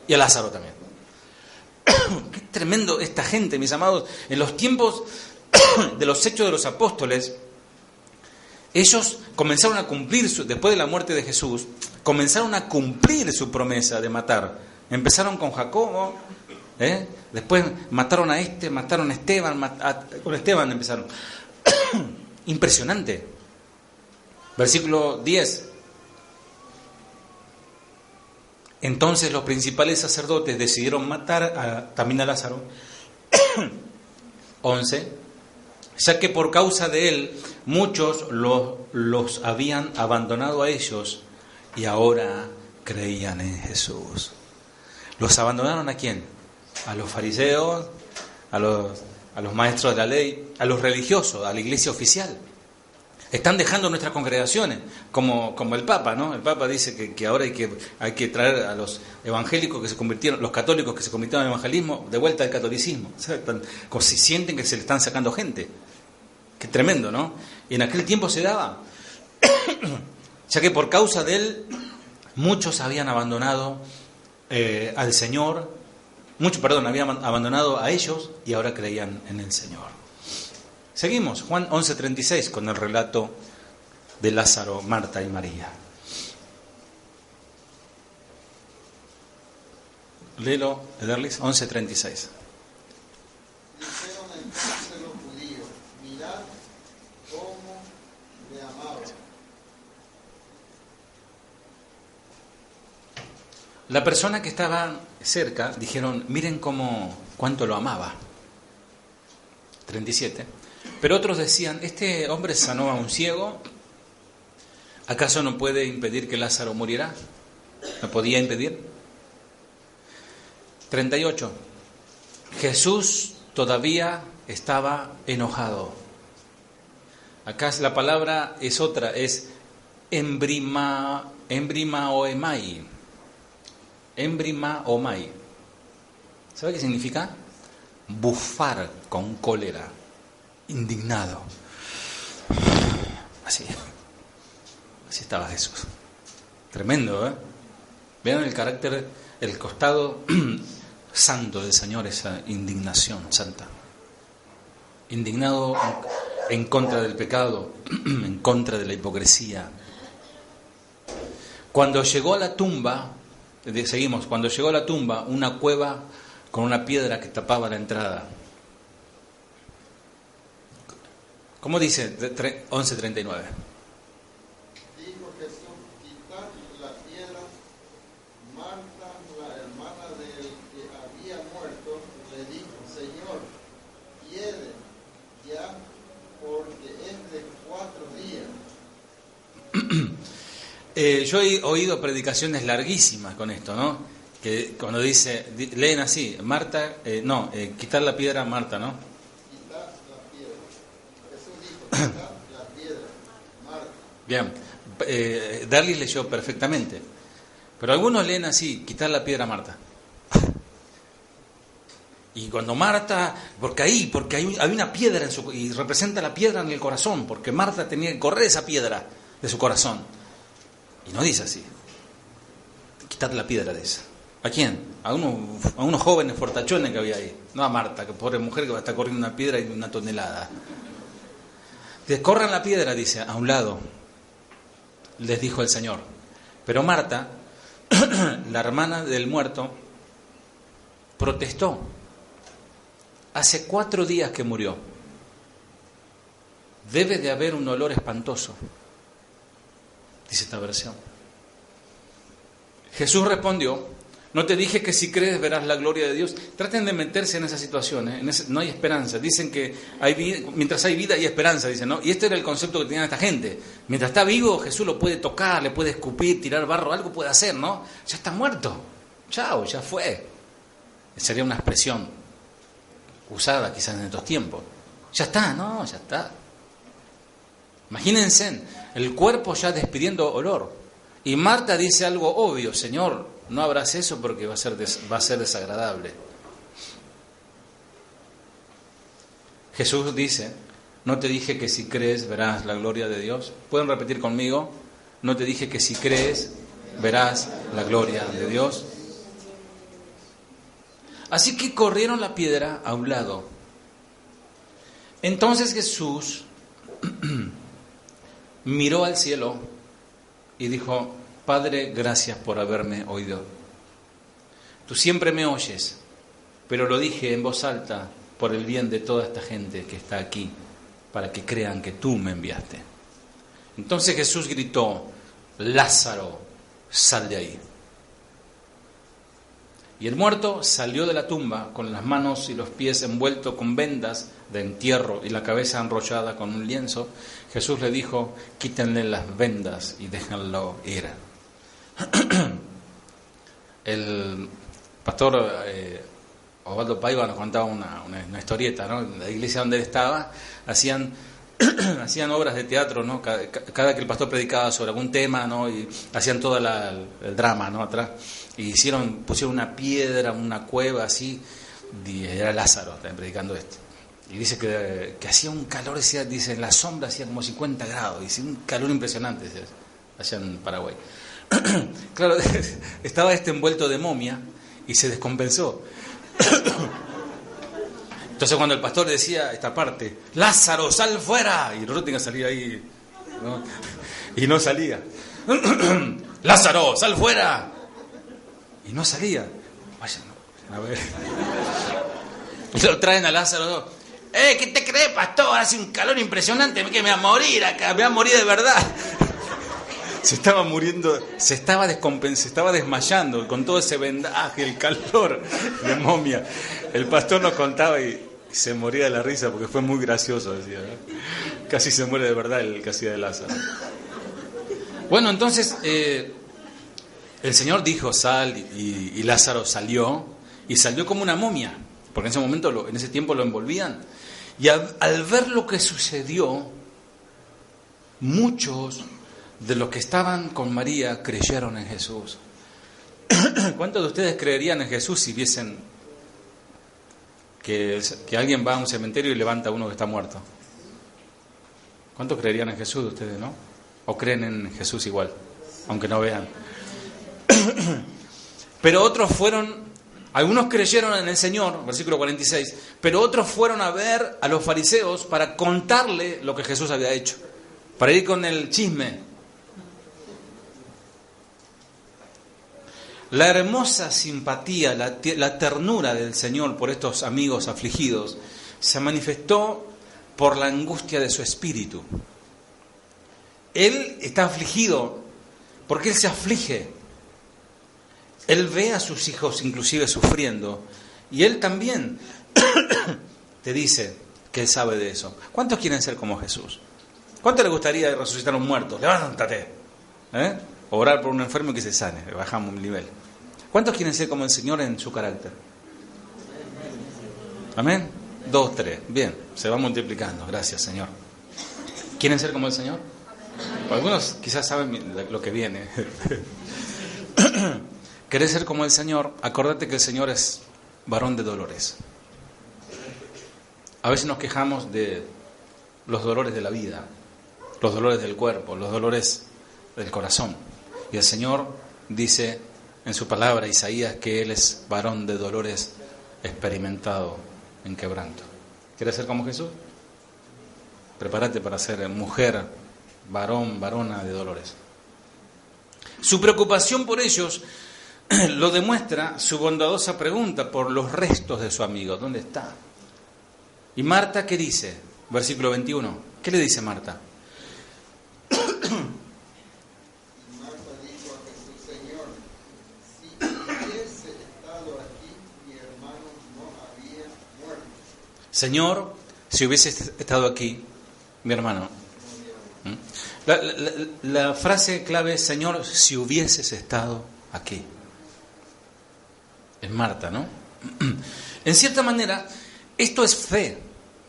y a Lázaro también. Qué tremendo esta gente, mis amados. En los tiempos de los Hechos de los Apóstoles, ellos comenzaron a cumplir, después de la muerte de Jesús, comenzaron a cumplir su promesa de matar. Empezaron con Jacobo, después mataron a mataron a Esteban, con Esteban empezaron. Impresionante. Versículo 10. Entonces los principales sacerdotes decidieron matar también a Lázaro. 11. Ya que por causa de él muchos los habían abandonado a ellos y ahora creían en Jesús. ¿Los abandonaron a quién? A los fariseos, a los maestros de la ley, a los religiosos, a la iglesia oficial. Están dejando nuestras congregaciones, como el Papa, ¿no? El Papa dice que ahora hay que traer a los evangélicos que se convirtieron, los católicos que se convirtieron al evangelismo, de vuelta al catolicismo. O sea, como si sienten que se le están sacando gente. Qué tremendo, ¿no? Y en aquel tiempo se daba. Ya que por causa de él, muchos habían abandonado al Señor, habían abandonado a ellos y ahora creían en el Señor. Seguimos, Juan 11:36, con el relato de Lázaro, Marta y María. Léelo, Ederlis, 11:36. Dijeron entonces los judíos, mirad cómo le amaba. La persona que estaba cerca dijeron, miren cuánto lo amaba. 37. Pero otros decían, este hombre sanó a un ciego, ¿acaso no puede impedir que Lázaro muriera? ¿No podía impedir? 38. Jesús todavía estaba enojado. Acá la palabra es otra, es embrimaomai. Embrimaomai. ¿Sabe qué significa? Bufar con cólera, indignado. Así estaba Jesús. Tremendo, ¿eh? Vean el carácter, el costado santo del Señor, esa indignación santa. Indignado en contra del pecado, en contra de la hipocresía. Cuando llegó a la tumba, cuando llegó a la tumba, una cueva con una piedra que tapaba la entrada. ¿Cómo dice 11:39? Dijo Jesús, quitad la piedra. Marta, la hermana del que había muerto, le dijo, Señor, hiede ya, porque es de 4 días. Yo he oído predicaciones larguísimas con esto, ¿no? Que cuando leen así, Marta, quitar la piedra a Marta, ¿no? Quitar la piedra. Jesús dijo, quitar la piedra, Marta. Bien, Darlis leyó perfectamente. Pero algunos leen así, quitar la piedra a Marta. Y cuando Marta, porque hay una piedra y representa la piedra en el corazón, porque Marta tenía que correr esa piedra de su corazón. Y no dice así. Quitar la piedra de esa. ¿A quién? A unos jóvenes fortachones que había ahí. No a Marta, que pobre mujer que va a estar corriendo una piedra y una tonelada. Corran la piedra, dice, a un lado. Les dijo el Señor. Pero Marta, la hermana del muerto, protestó. Hace 4 días que murió. Debe de haber un olor espantoso, dice esta versión. Jesús respondió, no te dije que si crees verás la gloria de Dios. Traten de meterse en esas situaciones, no hay esperanza. Dicen que mientras hay vida hay esperanza, dicen, ¿no? Y este era el concepto que tenían esta gente. Mientras está vivo, Jesús lo puede tocar, le puede escupir, tirar barro, algo puede hacer, ¿no? Ya está muerto. Chao, ya fue. Sería una expresión usada quizás en estos tiempos. Ya está, ¿no? Ya está. Imagínense, el cuerpo ya despidiendo olor. Y Marta dice algo obvio: Señor, no habrás eso porque va a ser desagradable. Jesús dice: ¿no te dije que si crees verás la gloria de Dios? ¿Pueden repetir conmigo? ¿No te dije que si crees verás la gloria de Dios? Así que corrieron la piedra a un lado. Entonces Jesús miró al cielo y dijo: Padre, gracias por haberme oído. Tú siempre me oyes, pero lo dije en voz alta por el bien de toda esta gente que está aquí, para que crean que tú me enviaste. Entonces Jesús gritó: Lázaro, sal de ahí. Y el muerto salió de la tumba con las manos y los pies envueltos con vendas de entierro y la cabeza enrollada con un lienzo. Jesús le dijo: quítenle las vendas y déjenlo ir. El pastor Osvaldo Paiva nos contaba una historieta, ¿no? En la iglesia donde él estaba hacían obras de teatro, ¿no? Cada que el pastor predicaba sobre algún tema, ¿no? Y hacían todo el drama, ¿no? Atrás. Y pusieron una piedra, una cueva así, y era Lázaro, también predicando esto. Y dice que hacía un calor, dice, en la sombra hacía como 50 grados, dice, un calor impresionante, allá en Paraguay. Claro, estaba envuelto de momia y se descompensó. Entonces cuando el pastor decía esta parte: Lázaro, sal fuera, y el otro tenía que salir ahí, ¿no? Y no salía. Lázaro, sal fuera, y no salía. Vayan a ver. Y lo traen a Lázaro. ¿Qué te crees, pastor? Hace un calor impresionante, que me va a morir acá, me va a morir de verdad. Se estaba muriendo, se estaba desmayando con todo ese vendaje, el calor de momia. El pastor nos contaba y se moría de la risa porque fue muy gracioso, decía, ¿no? Casi se muere de verdad el que hacía de Lázaro. Bueno, entonces el Señor dijo: sal, y Lázaro salió, y salió como una momia, porque en ese momento, en ese tiempo lo envolvían. Y al ver lo que sucedió, muchos de los que estaban con María creyeron en Jesús. ¿Cuántos de ustedes creerían en Jesús si viesen que alguien va a un cementerio y levanta a uno que está muerto? ¿Cuántos creerían en Jesús de ustedes, no? ¿O creen en Jesús igual, aunque no vean? Pero algunos creyeron en el Señor, versículo 46, pero otros fueron a ver a los fariseos para contarle lo que Jesús había hecho, para ir con el chisme. La hermosa simpatía, la ternura del Señor por estos amigos afligidos se manifestó por la angustia de su espíritu. Él está afligido porque Él se aflige. Él ve a sus hijos inclusive sufriendo, y Él también te dice que Él sabe de eso. ¿Cuántos quieren ser como Jesús? ¿Cuánto le gustaría resucitar a un muerto? Levántate. Orar por un enfermo y que se sane. Bajamos un nivel. ¿Cuántos quieren ser como el Señor en su carácter? Amén. 2, 3. Bien, se va multiplicando. Gracias, Señor. ¿Quieren ser como el Señor? Algunos quizás saben lo que viene. ¿Querés ser como el Señor? Acordate que el Señor es varón de dolores. A veces nos quejamos de los dolores de la vida, los dolores del cuerpo, los dolores del corazón. Y el Señor dice en su palabra, Isaías, que Él es varón de dolores, experimentado en quebranto. ¿Quieres ser como Jesús? Prepárate para ser mujer, varón, varona de dolores. Su preocupación por ellos lo demuestra su bondadosa pregunta por los restos de su amigo. ¿Dónde está? ¿Y Marta qué dice? Versículo 21. ¿Qué le dice Marta? Señor, si hubiese estado aquí, mi hermano. La frase clave es: Señor, si hubieses estado aquí. Es Marta, ¿no? En cierta manera, esto es fe.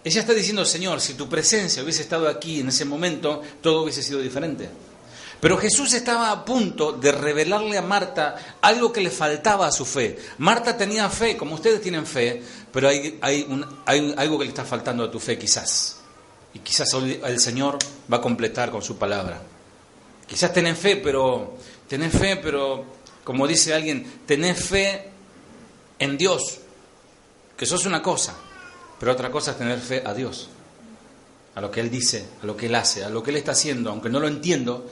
Ella está diciendo: Señor, si tu presencia hubiese estado aquí en ese momento, todo hubiese sido diferente. Pero Jesús estaba a punto de revelarle a Marta algo que le faltaba a su fe. Marta tenía fe, como ustedes tienen fe, pero hay algo que le está faltando a tu fe quizás. Y quizás hoy el Señor va a completar con su palabra. Quizás tenés fe, pero como dice alguien, tenés fe en Dios, que eso es una cosa, pero otra cosa es tener fe a Dios, a lo que Él dice, a lo que Él hace, a lo que Él está haciendo, aunque no lo entiendo,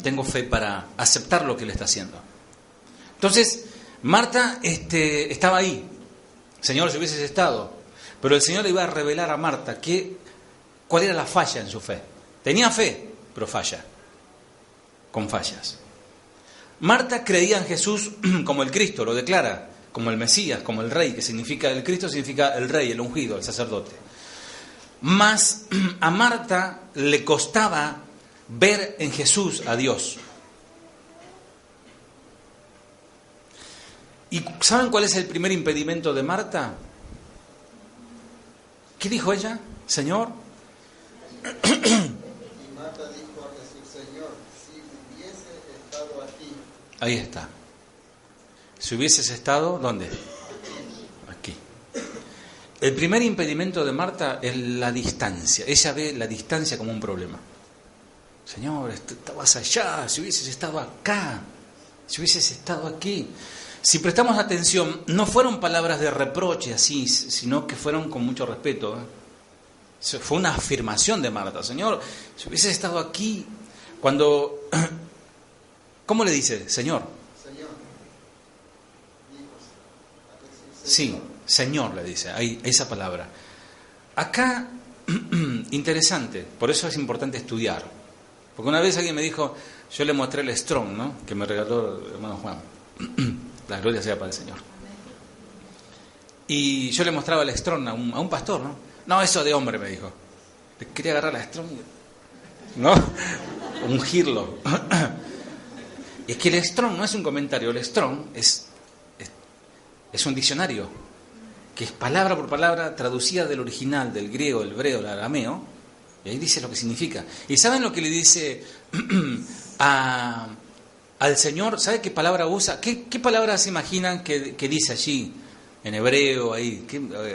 tengo fe para aceptar lo que Él está haciendo. Entonces, Marta estaba ahí. Señor, si hubieses estado, pero el Señor le iba a revelar a Marta cuál era la falla en su fe. Tenía fe, pero falla, con fallas. Marta creía en Jesús como el Cristo, lo declara, como el Mesías, como el Rey, que significa, el Cristo significa el Rey, el ungido, el sacerdote. Mas a Marta le costaba ver en Jesús a Dios. ¿Y saben cuál es el primer impedimento de Marta? ¿Qué dijo ella? Señor. Y Marta dijo a Jesús, Señor, si hubiese estado aquí. Ahí está. Si hubieses estado, ¿dónde? Aquí. El primer impedimento de Marta es la distancia. Ella ve la distancia como un problema. Señor, estabas allá, si hubieses estado acá, si hubieses estado aquí. Si prestamos atención, no fueron palabras de reproche así, sino que fueron con mucho respeto. Fue una afirmación de Marta. Señor, si hubieses estado aquí, cuando... ¿Cómo le dice? Señor. Sí, Señor le dice, hay esa palabra. Acá, interesante, por eso es importante estudiar. Porque una vez alguien me dijo, yo le mostré el Strong, ¿no?, que me regaló el hermano Juan. La gloria sea para el Señor. Y yo le mostraba el Strong a un pastor, ¿no? No, eso de hombre, me dijo. Le quería agarrar la Strong, ¿no? Ungirlo. Es que el Strong no es un comentario, el Strong es un diccionario, que es palabra por palabra traducida del original, del griego, el hebreo, el arameo, y ahí dice lo que significa. ¿Y saben lo que le dice al Señor? ¿Sabe qué palabra usa? ¿Qué palabra se imaginan que dice allí, en hebreo, ahí,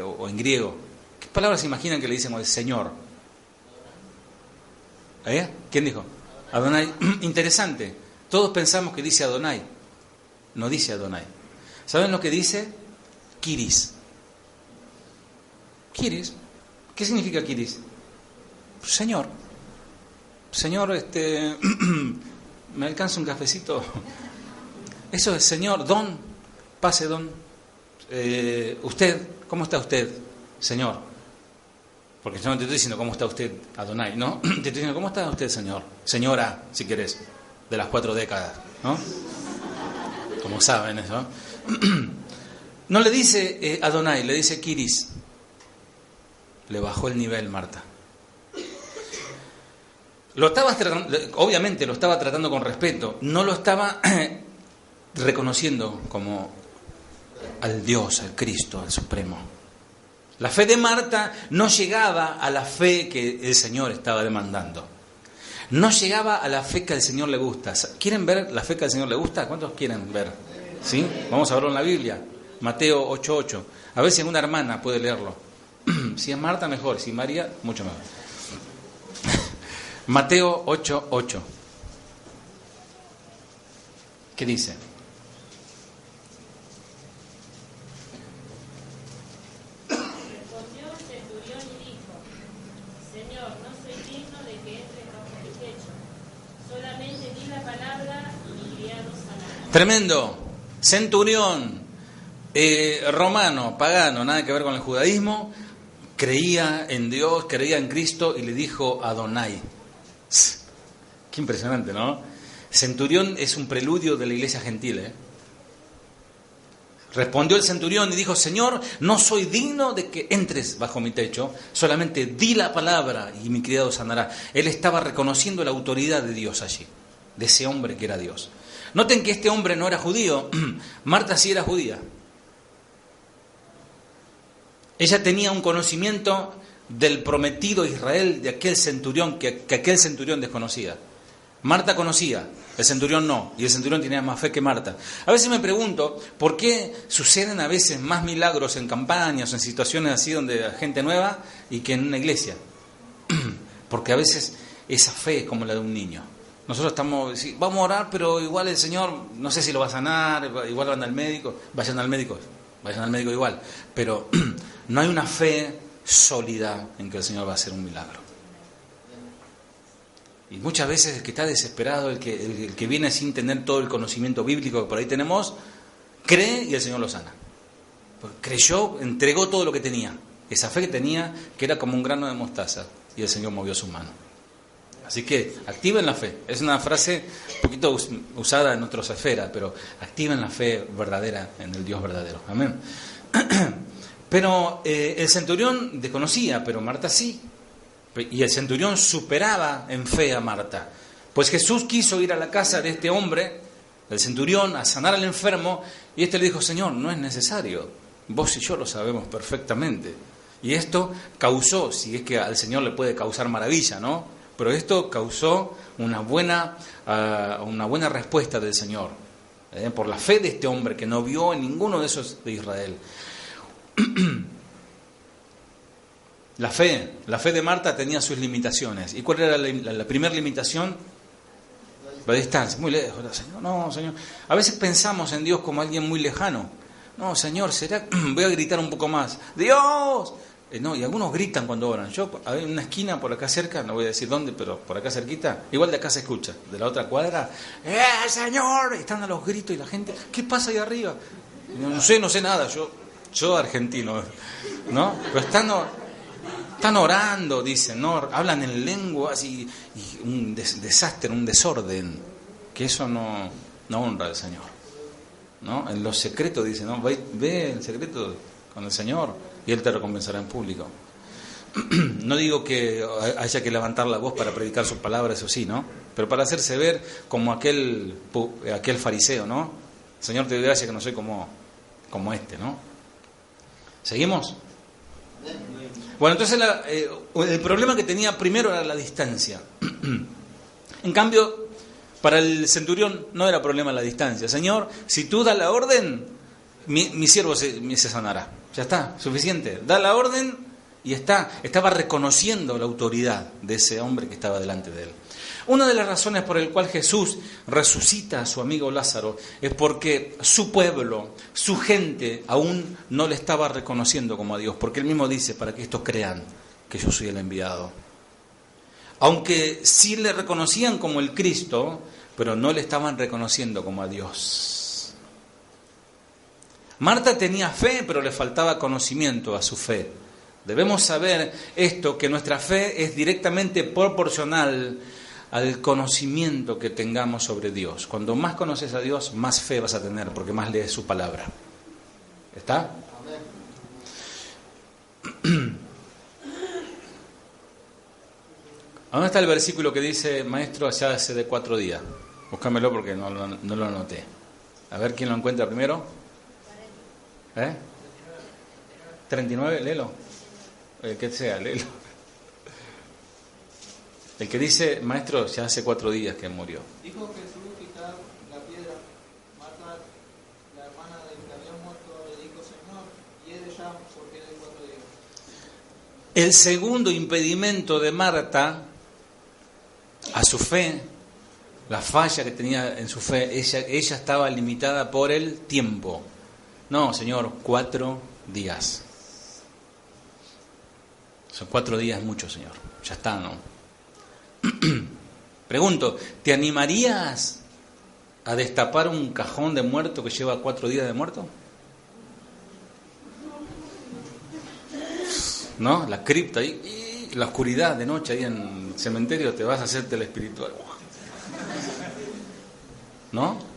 o en griego? ¿Qué palabras se imaginan que le dicen al Señor? ¿Quién dijo? Adonai. Interesante. Todos pensamos que dice Adonai. No dice Adonai. ¿Saben lo que dice? Kiris. Kiris. ¿Qué significa Kiris? Señor. Señor, ¿me alcanza un cafecito? Eso es Señor. Don. Pase, don. Usted, ¿cómo está usted, Señor? Porque yo no te estoy diciendo cómo está usted, Adonai, ¿no? Te estoy diciendo cómo está usted, Señor. Señora, si querés, de las 4 décadas, ¿no? Como saben eso. No le dice Adonai, le dice Kiris. Le bajó el nivel, Marta. Obviamente lo estaba tratando con respeto, no lo estaba reconociendo como al Dios, al Cristo, al Supremo. La fe de Marta no llegaba a la fe que el Señor estaba demandando. No llegaba a la fe que al Señor le gusta. ¿Quieren ver la fe que al Señor le gusta? ¿Cuántos quieren ver? ¿Sí? Vamos a verlo en la Biblia. Mateo 8:8. A ver si alguna hermana puede leerlo. Si es Marta, mejor. Si María, mucho mejor. Mateo 8:8. ¿Qué dice? Respondió el centurión y dijo: Señor, no soy digno de que entres bajo mi techo. Solamente di la palabra y mi criado sanará. Tremendo. Centurión, romano, pagano, nada que ver con el judaísmo, creía en Dios, creía en Cristo y le dijo Adonai. Qué impresionante, ¿no? Centurión es un preludio de la iglesia gentil, ¿eh? Respondió el centurión y dijo: Señor, no soy digno de que entres bajo mi techo, solamente di la palabra y mi criado sanará. Él estaba reconociendo la autoridad de Dios allí, de ese hombre que era Dios. Noten que este hombre no era judío, Marta sí era judía. Ella tenía un conocimiento del prometido Israel de aquel centurión que aquel centurión desconocía. Marta conocía, el centurión no, y el centurión tenía más fe que Marta. A veces me pregunto, ¿por qué suceden a veces más milagros en campañas o en situaciones así donde hay gente nueva y que en una iglesia? Porque a veces esa fe es como la de un niño. Nosotros vamos a orar, pero igual el Señor, no sé si lo va a sanar, igual van al médico, vayan al médico igual. Pero no hay una fe sólida en que el Señor va a hacer un milagro. Y muchas veces el que está desesperado, el que viene sin tener todo el conocimiento bíblico que por ahí tenemos, cree y el Señor lo sana. Porque creyó, entregó todo lo que tenía. Esa fe que tenía, que era como un grano de mostaza, y el Señor movió su mano. Así que activen la fe. Es una frase un poquito usada en otras esferas, pero activen la fe verdadera en el Dios verdadero. Amén. Pero el centurión desconocía, pero Marta sí. Y el centurión superaba en fe a Marta. Pues Jesús quiso ir a la casa de este hombre, del centurión, a sanar al enfermo, y este le dijo: Señor, no es necesario. Vos y yo lo sabemos perfectamente. Y esto causó, si es que al Señor le puede causar maravilla, ¿no? Pero esto causó una buena respuesta del Señor, por la fe de este hombre que no vio en ninguno de esos de Israel. La fe de Marta tenía sus limitaciones. ¿Y cuál era la primera limitación? La distancia, muy lejos. Señor, no, Señor. A veces pensamos en Dios como alguien muy lejano. No, Señor, ¿será? Voy a gritar un poco más. ¡Dios! No, y algunos gritan cuando oran. Yo, hay una esquina por acá cerca, no voy a decir dónde, pero por acá cerquita, igual de acá se escucha, de la otra cuadra, Señor, están a los gritos y la gente, ¿qué pasa ahí arriba? No sé nada, yo argentino, ¿no? Pero están orando, dicen, ¿no? Hablan en lenguas y un desastre, un desorden, que eso no honra al Señor, ¿no? En los secretos, dicen, ¿no? Ve en secreto con el Señor y Él te recompensará en público. No digo que haya que levantar la voz para predicar sus palabras, eso sí, ¿no? Pero para hacerse ver como aquel fariseo, ¿no? Señor, te doy gracias que no soy como este, ¿no? ¿Seguimos? Bueno, entonces el problema que tenía primero era la distancia. En cambio, para el centurión no era problema la distancia. Señor, si tú das la orden, mi siervo se sanará. Ya está, suficiente. Da la orden y estaba reconociendo la autoridad de ese hombre que estaba delante de él. Una de las razones por el cual Jesús resucita a su amigo Lázaro es porque su pueblo, su gente, aún no le estaba reconociendo como a Dios. Porque Él mismo dice, para que estos crean que yo soy el enviado. Aunque sí le reconocían como el Cristo, pero no le estaban reconociendo como a Dios. Marta tenía fe, pero le faltaba conocimiento a su fe. Debemos saber esto, que nuestra fe es directamente proporcional al conocimiento que tengamos sobre Dios. Cuando más conoces a Dios, más fe vas a tener, porque más lees su palabra. ¿Está? ¿Dónde está el versículo que dice, maestro, allá hace de 4 días? Búscamelo porque no lo anoté. A ver quién lo encuentra primero. 39, léelo. El que sea, léelo. El que dice, maestro, ya hace 4 días que murió. Dijo Jesús quitar la piedra. Marta, la hermana del que había muerto, le dijo, Señor, hiede ya, porque es de 4 días. El segundo impedimento de Marta a su fe, la falla que tenía en su fe, ella estaba limitada por el tiempo. No, Señor, 4 días. Son 4 días mucho, Señor. Ya está, ¿no? Pregunto, ¿te animarías a destapar un cajón de muerto que lleva 4 días de muerto? ¿No? La cripta ahí, la oscuridad de noche ahí en el cementerio, te vas a hacer telespiritual. ¿No?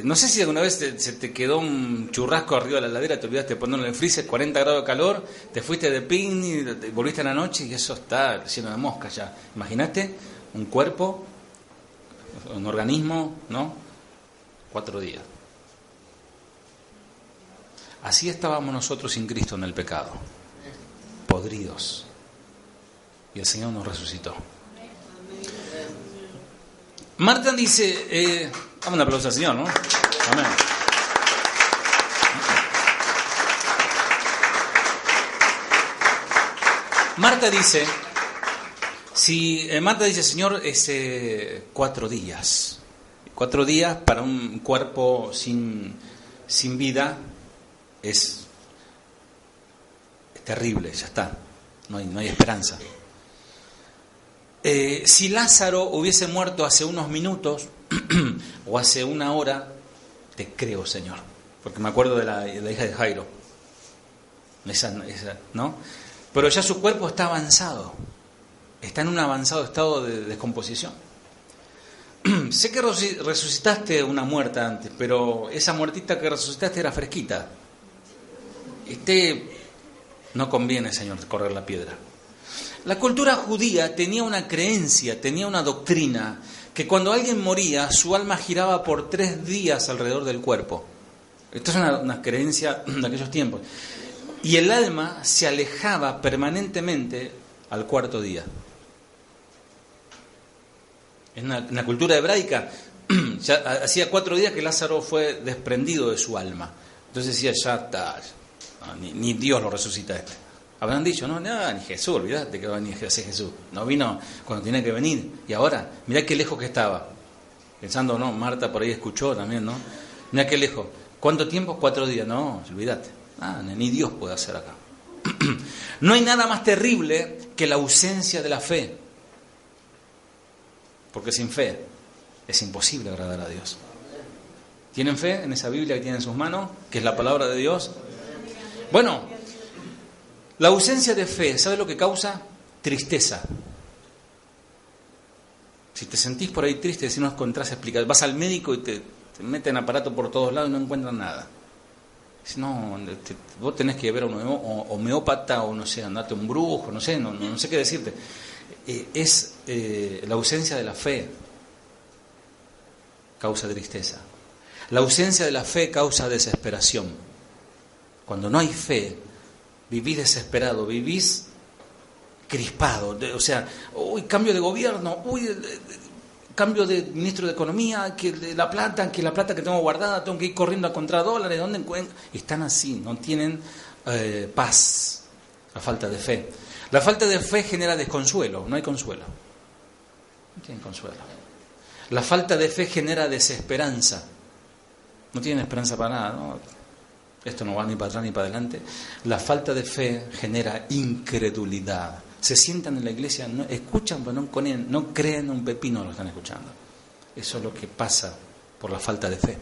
No sé si alguna vez se te quedó un churrasco arriba de la heladera, te olvidaste de ponerlo en el freezer, 40 grados de calor, te fuiste de picnic, volviste a la noche y eso está lleno de moscas ya. Imagínate un cuerpo, un organismo, ¿no? 4 días. Así estábamos nosotros sin Cristo en el pecado, podridos. Y el Señor nos resucitó. Marta dice, dame un aplauso al Señor, ¿no? Amén. Marta dice, Señor, 4 días. 4 días para un cuerpo sin vida es terrible, ya está. No hay esperanza. Si Lázaro hubiese muerto hace unos minutos o hace 1 hora, te creo, Señor. Porque me acuerdo de la hija de Jairo. Esa, ¿no? Pero ya su cuerpo está avanzado. Está en un avanzado estado de descomposición. Sé que resucitaste una muerta antes, pero esa muertita que resucitaste era fresquita. No conviene, Señor, correr la piedra. La cultura judía tenía una creencia, tenía una doctrina, que cuando alguien moría, su alma giraba por 3 días alrededor del cuerpo. Esto es una creencia de aquellos tiempos. Y el alma se alejaba permanentemente al 4.º día. En la cultura hebraica, ya hacía 4 días que Lázaro fue desprendido de su alma. Entonces decía, ya está, ni Dios lo resucita este. Habrán dicho, no, ni Jesús, olvidate que va a venir Jesús. No vino cuando tenía que venir. Y ahora, mirá qué lejos que estaba. Pensando, no, Marta por ahí escuchó también, ¿no? Mirá qué lejos. ¿Cuánto tiempo? 4 días. No, olvídate. Ni Dios puede hacer acá. No hay nada más terrible que la ausencia de la fe. Porque sin fe es imposible agradar a Dios. ¿Tienen fe en esa Biblia que tienen en sus manos? Que es la palabra de Dios. Bueno, la ausencia de fe, ¿sabe lo que causa? Tristeza. Si te sentís por ahí triste, si no encontrás explicación, vas al médico y te meten aparato por todos lados y no encuentran nada. No, vos tenés que ver a un homeópata o no sé, andate a un brujo, no sé qué decirte. Es la ausencia de la fe causa tristeza. La ausencia de la fe causa desesperación. Cuando no hay fe, vivís desesperado, vivís crispado. O sea, cambio de gobierno, cambio de ministro de Economía, que la plata que tengo guardada, tengo que ir corriendo a comprar dólares, ¿dónde encuentro? Están así, no tienen paz, la falta de fe. La falta de fe genera desconsuelo, no hay consuelo. No tienen consuelo. La falta de fe genera desesperanza. No tienen esperanza para nada, ¿no? Esto no va ni para atrás ni para adelante. La falta de fe genera incredulidad. Se sientan en la iglesia, no escuchan, pero no creen un pepino lo están escuchando. Eso es lo que pasa por la falta de fe.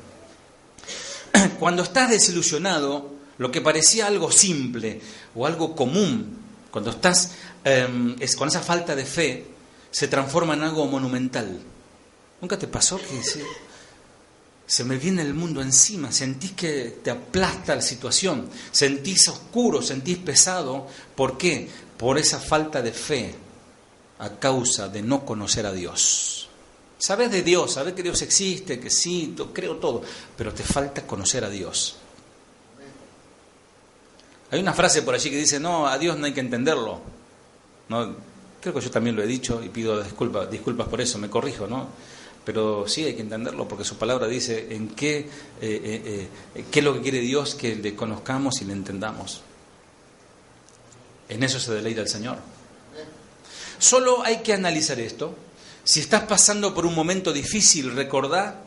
Cuando estás desilusionado, lo que parecía algo simple o algo común, cuando estás con esa falta de fe, se transforma en algo monumental. ¿Nunca te pasó que se me viene el mundo encima? Sentís que te aplasta la situación, sentís oscuro, sentís pesado. ¿Por qué? Por esa falta de fe a causa de no conocer a Dios. Sabes de Dios, sabes que Dios existe, que sí, creo todo, pero te falta conocer a Dios. Hay una frase por allí que dice, no, a Dios no hay que entenderlo. No, creo que yo también lo he dicho y pido disculpas por eso, me corrijo, ¿no? Pero sí hay que entenderlo porque su palabra dice en qué es lo que quiere Dios, que le conozcamos y le entendamos. En eso se deleita el Señor. Solo hay que analizar esto. Si estás pasando por un momento difícil, recordá.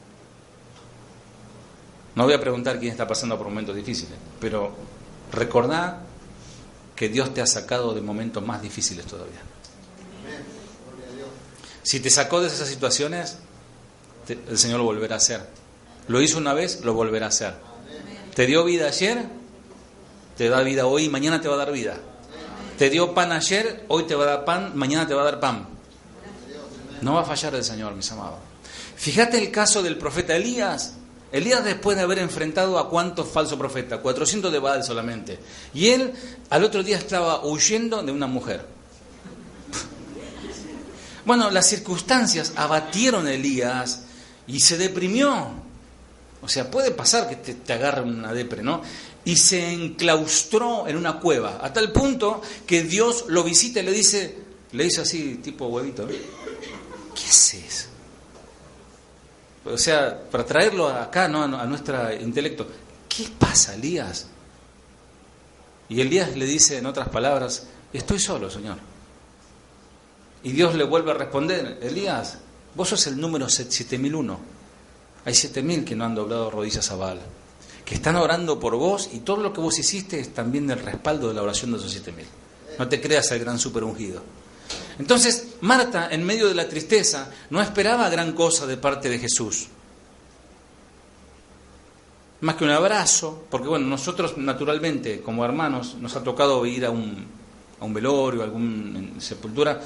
No voy a preguntar quién está pasando por momentos difíciles, pero recordá que Dios te ha sacado de momentos más difíciles todavía. Si te sacó de esas situaciones, el Señor lo volverá a hacer. Lo hizo una vez, lo volverá a hacer. Te dio vida ayer, te da vida hoy, mañana te va a dar vida. Te dio pan ayer, hoy te va a dar pan, mañana te va a dar pan. No va a fallar el Señor, mis amados. Fíjate el caso del profeta Elías. Elías, después de haber enfrentado a cuántos falsos profetas, 400 de Baal solamente. Y él al otro día estaba huyendo de una mujer. Bueno, las circunstancias abatieron a Elías y se deprimió. O sea, puede pasar que te agarre una depre, ¿no? Y se enclaustró en una cueva, a tal punto que Dios lo visita y le dice así, tipo huevito, ¿eh? ¿Qué haces? O sea, para traerlo acá, ¿no? A nuestro intelecto. ¿Qué pasa, Elías? Y Elías le dice, en otras palabras, estoy solo, Señor. Y Dios le vuelve a responder, Elías, vos sos el número 7001. Hay 7000 que no han doblado rodillas a Baal, que están orando por vos, y todo lo que vos hiciste es también el respaldo de la oración de esos 7000. No te creas el gran super ungido. Entonces, Marta, en medio de la tristeza, no esperaba gran cosa de parte de Jesús. Más que un abrazo, porque bueno, nosotros naturalmente, como hermanos, nos ha tocado ir a un velorio, a alguna sepultura,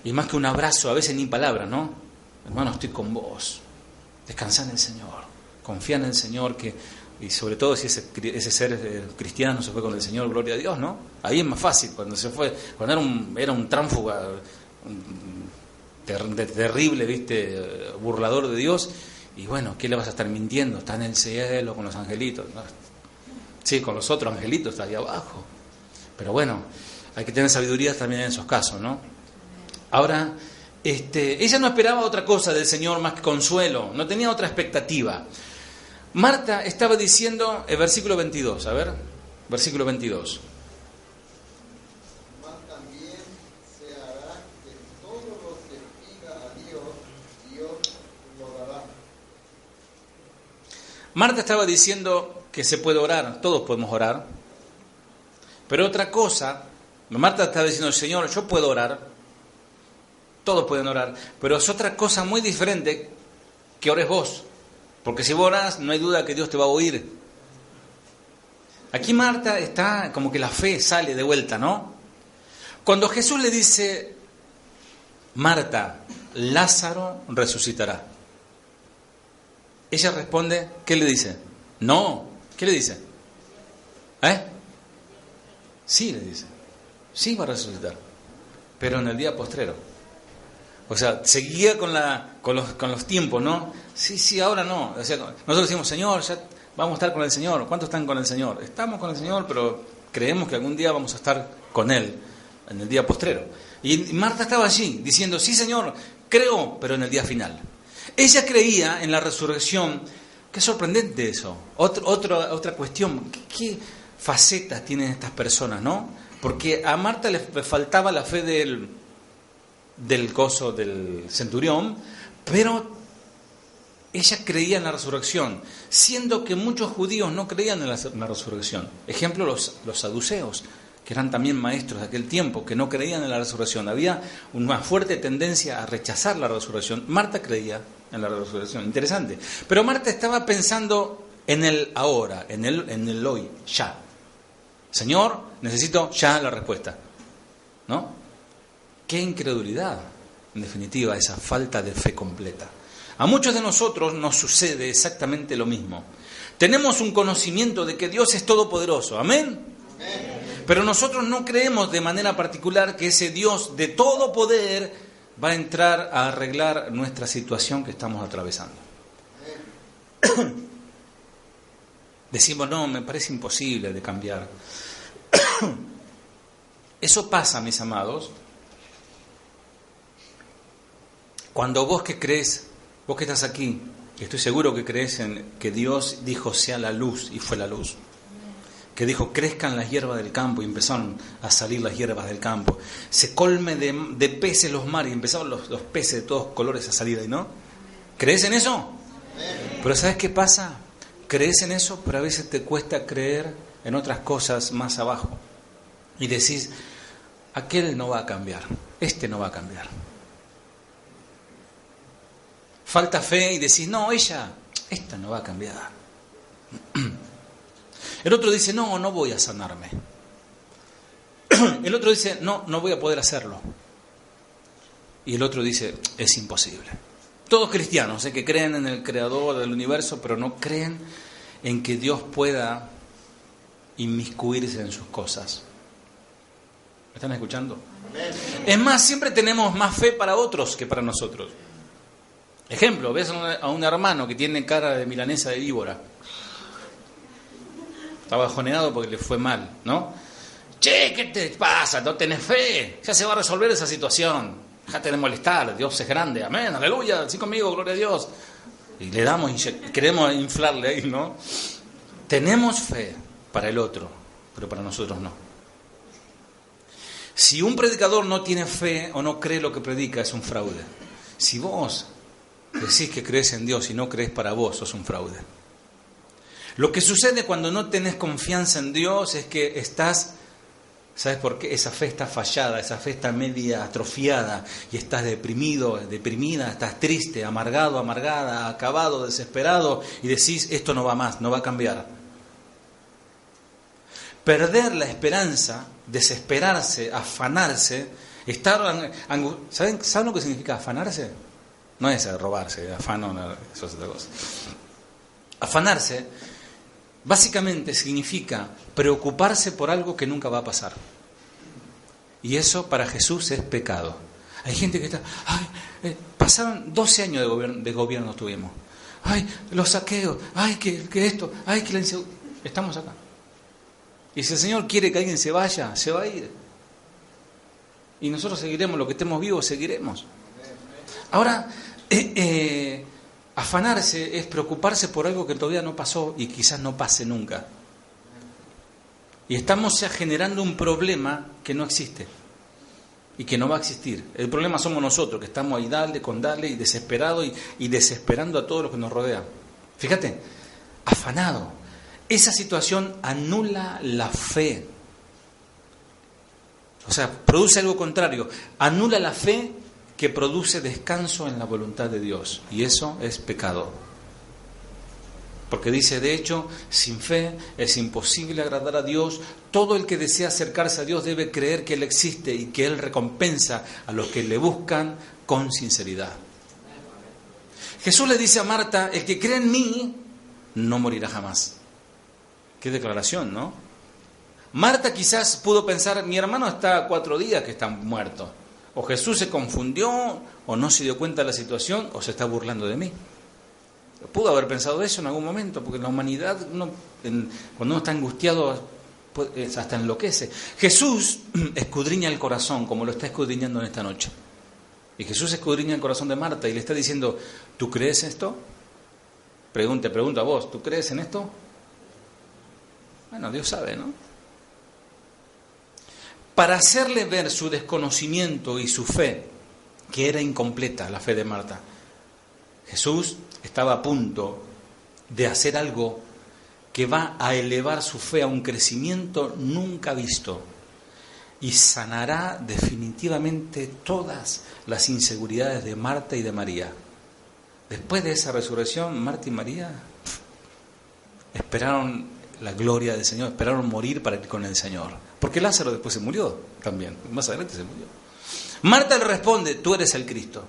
y más que un abrazo, a veces ni palabras, ¿no? Hermano, estoy con vos. Descansá en el Señor. Confía en el Señor, y sobre todo si ese ser cristiano se fue con el Señor, gloria a Dios, ¿no? Ahí es más fácil, cuando se fue, cuando era un tránfuga terrible, ¿viste? Burlador de Dios, y bueno, ¿qué le vas a estar mintiendo? Está en el cielo con los angelitos, ¿no? Sí, con los otros angelitos está ahí abajo. Pero bueno, hay que tener sabiduría también en esos casos, ¿no? Ahora, ella no esperaba otra cosa del Señor más que consuelo, no tenía otra expectativa. Marta estaba diciendo, el versículo 22, a ver, versículo 22. Mas también se hará que todo lo que pida a Dios, Dios lo dará. Marta estaba diciendo que se puede orar, todos podemos orar, pero otra cosa, Marta estaba diciendo, Señor, yo puedo orar, todos pueden orar, pero es otra cosa muy diferente que ores vos. Porque si vos orás, no hay duda que Dios te va a oír. Aquí Marta está como que la fe sale de vuelta, ¿no? Cuando Jesús le dice, Marta, Lázaro resucitará. Ella responde, ¿qué le dice? No, ¿qué le dice? Sí, le dice. Sí va a resucitar, pero en el día postrero. O sea, seguía con los tiempos, ¿no? Sí, ahora no. O sea, nosotros decimos, Señor, ya vamos a estar con el Señor. ¿Cuántos están con el Señor? Estamos con el Señor, pero creemos que algún día vamos a estar con Él, en el día postrero. Y Marta estaba allí, diciendo, sí, Señor, creo, pero en el día final. Ella creía en la resurrección. Qué sorprendente eso. Otra cuestión. ¿Qué facetas tienen estas personas, no? Porque a Marta le faltaba la fe del gozo del centurión, pero ella creía en la resurrección, siendo que muchos judíos no creían en la resurrección. Ejemplo, los saduceos, que eran también maestros de aquel tiempo, que no creían en la resurrección. Había una fuerte tendencia a rechazar la resurrección. Marta creía en la resurrección, interesante. Pero Marta estaba pensando en el ahora, en el hoy, ya. Señor, necesito ya la respuesta, ¿no? Qué incredulidad, en definitiva, esa falta de fe completa. A muchos de nosotros nos sucede exactamente lo mismo. Tenemos un conocimiento de que Dios es todopoderoso, ¿amén? Amén. Pero nosotros no creemos de manera particular que ese Dios de todo poder va a entrar a arreglar nuestra situación que estamos atravesando. Decimos, no, me parece imposible de cambiar. Eso pasa, mis amados, cuando vos que crees, vos que estás aquí, estoy seguro que crees en que Dios dijo sea la luz y fue la luz. Que dijo crezcan las hierbas del campo y empezaron a salir las hierbas del campo. Se colme de peces los mares y empezaron los peces de todos colores a salir ahí, ¿no? ¿Crees en eso? Pero ¿sabes qué pasa? Crees en eso, pero a veces te cuesta creer en otras cosas más abajo. Y decís, aquel no va a cambiar, este no va a cambiar. Falta fe y decís, no, esta no va a cambiar. El otro dice, no voy a sanarme. El otro dice, no voy a poder hacerlo. Y el otro dice, es imposible. Todos cristianos, que creen en el creador del universo, pero no creen en que Dios pueda inmiscuirse en sus cosas. ¿Me están escuchando? Es más, siempre tenemos más fe para otros que para nosotros. Ejemplo, ves a un hermano que tiene cara de milanesa de víbora. Está bajoneado porque le fue mal, ¿no? Che, ¿qué te pasa? No tenés fe. Ya se va a resolver esa situación. Déjate de molestar. Dios es grande. Amén, aleluya. Sí conmigo, gloria a Dios. y le damos, queremos inflarle ahí, ¿no? Tenemos fe para el otro, pero para nosotros no. Si un predicador no tiene fe o no cree lo que predica, es un fraude. Si vos decís que crees en Dios y no crees para vos, sos un fraude. Lo que sucede cuando no tenés confianza en Dios es que estás, ¿sabes por qué? Esa fe está fallada, esa fe está media atrofiada y estás deprimido, deprimida, estás triste, amargado, amargada, acabado, desesperado y decís, esto no va más, no va a cambiar. Perder la esperanza, desesperarse, afanarse, estar ¿saben lo que significa afanarse? No es robarse, afano, no, eso es otra cosa. Afanarse básicamente significa preocuparse por algo que nunca va a pasar. Y eso para Jesús es pecado. Hay gente que está, pasaron 12 años de gobierno tuvimos. Ay, los saqueos, ay, que esto, ay, que la inseguridad. Estamos acá. Y si el Señor quiere que alguien se vaya, se va a ir. Y nosotros seguiremos, lo que estemos vivos, seguiremos. Ahora, afanarse es preocuparse por algo que todavía no pasó y quizás no pase nunca. Y estamos ya generando un problema que no existe y que no va a existir. El problema somos nosotros, que estamos ahí dale y desesperados y desesperando a todos los que nos rodean. Fíjate, afanado. Esa situación anula la fe. O sea, produce algo contrario. Anula la fe que produce descanso en la voluntad de Dios. Y eso es pecado. Porque dice, de hecho, sin fe es imposible agradar a Dios. Todo el que desea acercarse a Dios debe creer que Él existe y que Él recompensa a los que le buscan con sinceridad. Jesús le dice a Marta, el que cree en mí no morirá jamás. Qué declaración, ¿no? Marta quizás pudo pensar, mi hermano está 4 días que está muerto. O Jesús se confundió, o no se dio cuenta de la situación, o se está burlando de mí. Pudo haber pensado eso en algún momento, porque en la humanidad, cuando uno está angustiado, hasta enloquece. Jesús escudriña el corazón, como lo está escudriñando en esta noche. Y Jesús escudriña el corazón de Marta y le está diciendo, ¿tú crees esto? Pregunta a vos, ¿tú crees en esto? Bueno, Dios sabe, ¿no? Para hacerle ver su desconocimiento y su fe, que era incompleta, la fe de Marta, Jesús estaba a punto de hacer algo que va a elevar su fe a un crecimiento nunca visto y sanará definitivamente todas las inseguridades de Marta y de María. Después de esa resurrección, Marta y María esperaron la gloria del Señor, esperaron morir para ir con el Señor. Porque Lázaro después se murió también, más adelante se murió. Marta le responde, tú eres el Cristo.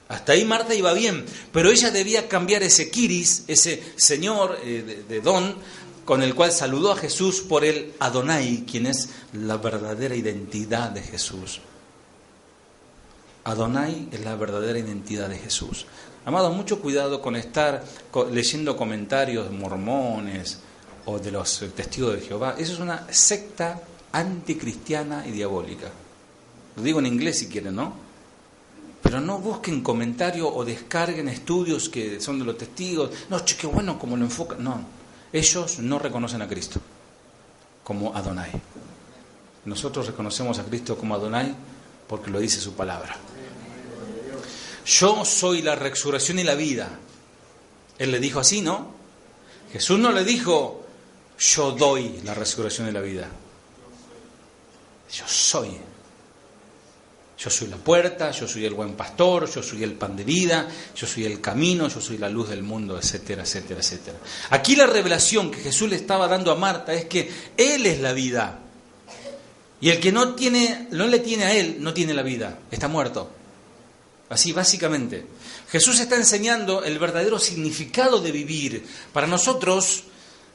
Hasta ahí Marta iba bien, pero ella debía cambiar ese Kiris, ese Señor de don, con el cual saludó a Jesús por el Adonai, quien es la verdadera identidad de Jesús. Adonai es la verdadera identidad de Jesús. Amado, mucho cuidado con estar leyendo comentarios mormones o de los testigos de Jehová. Eso es una secta anticristiana y diabólica. Lo digo en inglés si quieren, ¿no? Pero no busquen comentarios o descarguen estudios que son de los testigos. No, che, qué bueno como lo enfocan. No, ellos no reconocen a Cristo como Adonai. Nosotros reconocemos a Cristo como Adonai porque lo dice su palabra. Yo soy la resurrección y la vida. Él le dijo así, ¿no? Jesús no le dijo, yo doy la resurrección y la vida. Yo soy. Yo soy la puerta, yo soy el buen pastor, yo soy el pan de vida, yo soy el camino, yo soy la luz del mundo, etcétera, etcétera, etcétera. Aquí la revelación que Jesús le estaba dando a Marta es que Él es la vida. Y el que no le tiene a Él, no tiene la vida, está muerto. Así básicamente. Jesús está enseñando el verdadero significado de vivir. Para nosotros,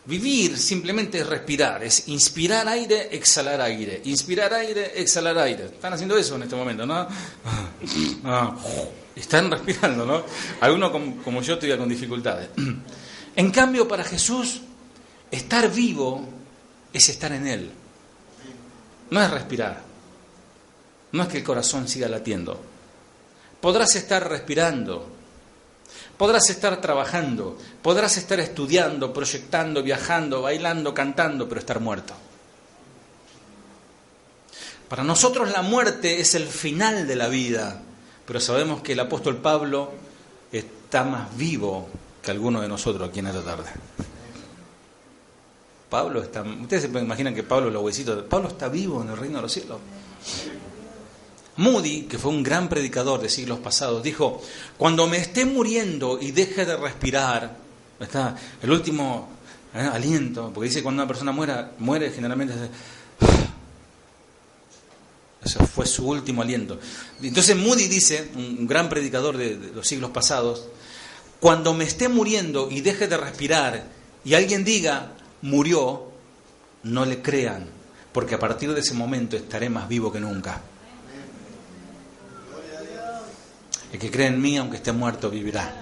vivir simplemente es respirar, es inspirar aire, exhalar aire. Inspirar aire, exhalar aire. Están haciendo eso en este momento, ¿no? Están respirando, ¿no? Algunos como yo todavía con dificultades. En cambio, para Jesús, estar vivo es estar en Él. No es respirar. No es que el corazón siga latiendo. Podrás estar respirando Podrás estar trabajando, podrás estar estudiando, proyectando, viajando, bailando, cantando, pero estar muerto. Para nosotros la muerte es el final de la vida, pero sabemos que el apóstol Pablo está más vivo que alguno de nosotros aquí en esta tarde. Pablo está... Ustedes se imaginan que Pablo, los huesitos... Pablo está vivo en el reino de los cielos. Moody, que fue un gran predicador de siglos pasados, dijo: cuando me esté muriendo y deje de respirar, está el último aliento, porque dice cuando una persona muere generalmente... Ese fue su último aliento. Entonces Moody dice, un gran predicador de los siglos pasados: cuando me esté muriendo y deje de respirar y alguien diga murió, no le crean, porque a partir de ese momento estaré más vivo que nunca. El que cree en mí, aunque esté muerto, vivirá.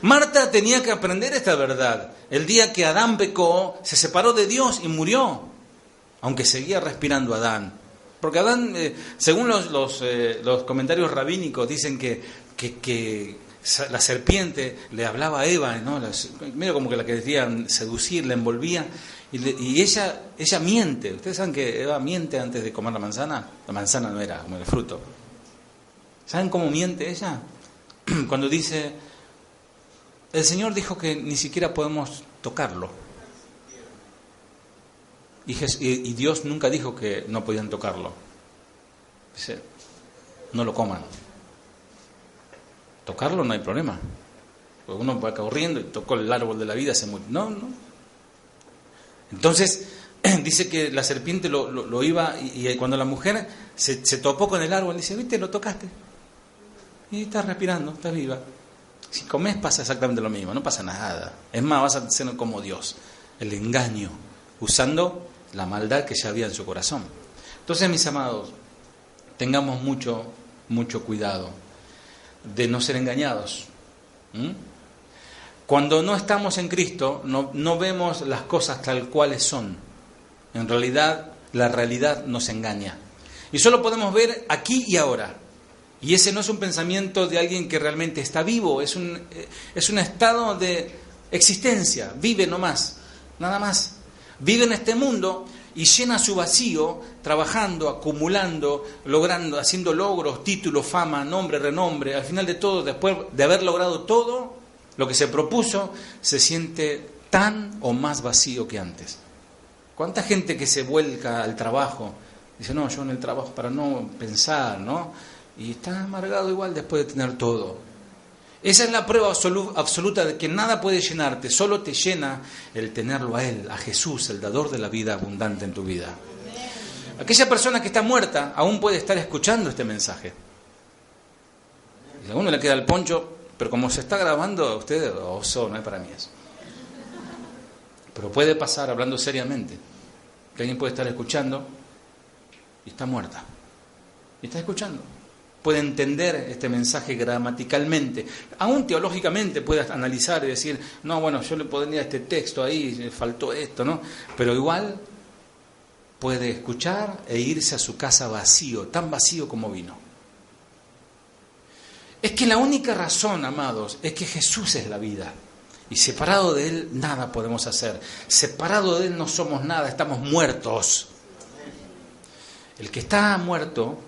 Marta tenía que aprender esta verdad. El día que Adán pecó, se separó de Dios y murió, aunque seguía respirando Adán. Porque Adán, según los comentarios rabínicos, dicen que la serpiente le hablaba a Eva, ¿no? Medio como que la querían seducir, la envolvía, y ella miente. ¿Ustedes saben que Eva miente antes de comer la manzana? La manzana no era, como el fruto. ¿Saben cómo miente ella? Cuando dice, el Señor dijo que ni siquiera podemos tocarlo. Y Dios nunca dijo que no podían tocarlo. Dice, no lo coman. Tocarlo no hay problema. Porque uno va corriendo y tocó el árbol de la vida, se murió. No. Entonces, dice que la serpiente lo iba, y cuando la mujer se topó con el árbol, dice, ¿viste? Lo tocaste. Y estás respirando, estás viva. Si comes pasa exactamente lo mismo, no pasa nada. Es más, vas a ser como Dios. El engaño, usando la maldad que ya había en su corazón. Entonces, mis amados, tengamos mucho cuidado de no ser engañados. Cuando no estamos en Cristo, no vemos las cosas tal cuales son. En realidad, la realidad nos engaña. Y solo podemos ver aquí y ahora. Y ese no es un pensamiento de alguien que realmente está vivo, es un estado de existencia, vive nomás, nada más. Vive en este mundo y llena su vacío trabajando, acumulando, logrando, haciendo logros, títulos, fama, nombre, renombre. Al final de todo, después de haber logrado todo lo que se propuso, se siente tan o más vacío que antes. ¿Cuánta gente que se vuelca al trabajo? Dice, no, yo en el trabajo para no pensar, ¿no? Y está amargado igual después de tener todo. Esa es la prueba absoluta de que nada puede llenarte, solo te llena el tenerlo a Él, a Jesús, el dador de la vida abundante en tu vida. Aquella persona que está muerta aún puede estar escuchando este mensaje. Y a uno le queda el poncho, pero como se está grabando a ustedes, no es para mí eso. Pero puede pasar, hablando seriamente, que alguien puede estar escuchando y está muerta. Y está escuchando. Puede entender este mensaje gramaticalmente, aún teológicamente puede analizar y decir, no, bueno, yo le pondría este texto ahí, le faltó esto, ¿no? Pero igual puede escuchar e irse a su casa vacío, tan vacío como vino. Es que la única razón, amados, es que Jesús es la vida. Y separado de Él nada podemos hacer. Separado de Él no somos nada, estamos muertos. El que está muerto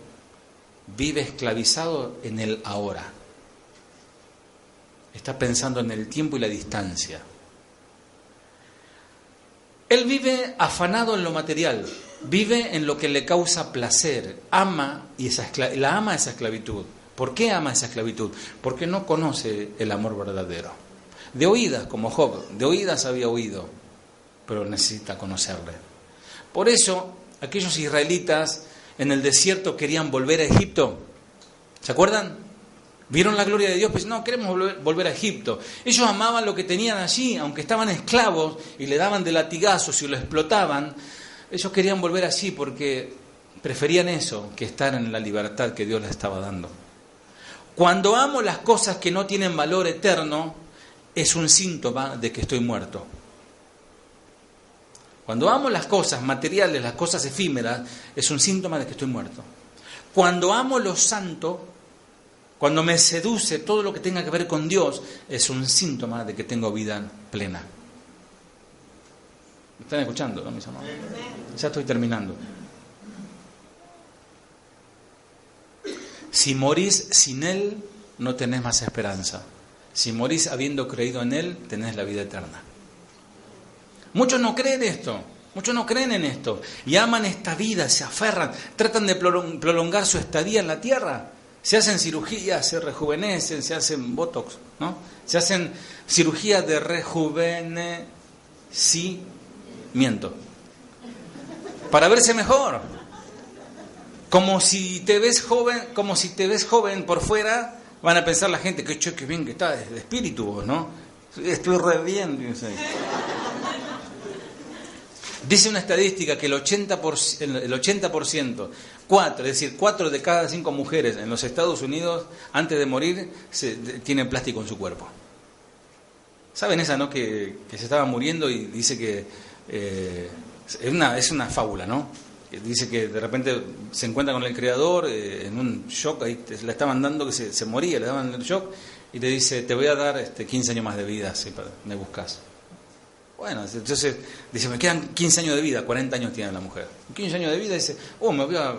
vive esclavizado en el ahora. Está pensando en el tiempo y la distancia. Él vive afanado en lo material, vive en lo que le causa placer, ama la ama esa esclavitud. ¿Por qué ama esa esclavitud? Porque no conoce el amor verdadero. De oídas, como Job, de oídas había oído, pero necesita conocerle. Por eso, aquellos israelitas en el desierto querían volver a Egipto. ¿Se acuerdan? Vieron la gloria de Dios, pues no, queremos volver a Egipto. Ellos amaban lo que tenían allí, aunque estaban esclavos y le daban de latigazos y lo explotaban. Ellos querían volver allí porque preferían eso que estar en la libertad que Dios les estaba dando. Cuando amo las cosas que no tienen valor eterno, es un síntoma de que estoy muerto. Cuando amo las cosas materiales, las cosas efímeras, es un síntoma de que estoy muerto. Cuando amo lo santo, Cuando me seduce todo lo que tenga que ver con Dios, es un síntoma de que tengo vida plena. ¿Me están escuchando, no, mis amados? Ya estoy terminando. Si morís sin Él, no tenés más esperanza. Si morís habiendo creído en Él, tenés la vida eterna. Muchos no creen esto. Muchos no creen en esto. Y aman esta vida, se aferran, tratan de prolongar su estadía en la tierra. Se hacen cirugías, se rejuvenecen, se hacen botox, ¿no? Se hacen cirugías de rejuvenecimiento. Para verse mejor. Como si te ves joven por fuera, van a pensar la gente que qué bien que está de espíritu, ¿no? Estoy re bien. Dice una estadística que el 80%, 4 de cada 5 mujeres en los Estados Unidos, antes de morir, tienen plástico en su cuerpo. ¿Saben esa, no? Que se estaba muriendo y dice que es una fábula, ¿no? Dice que de repente se encuentra con el Creador en un shock, ahí le estaban dando que se moría, le daban el shock y le dice, te voy a dar 15 años más de vida si me buscas. Bueno, entonces dice, me quedan 15 años de vida, 40 años tiene la mujer. 15 años de vida, dice, me voy a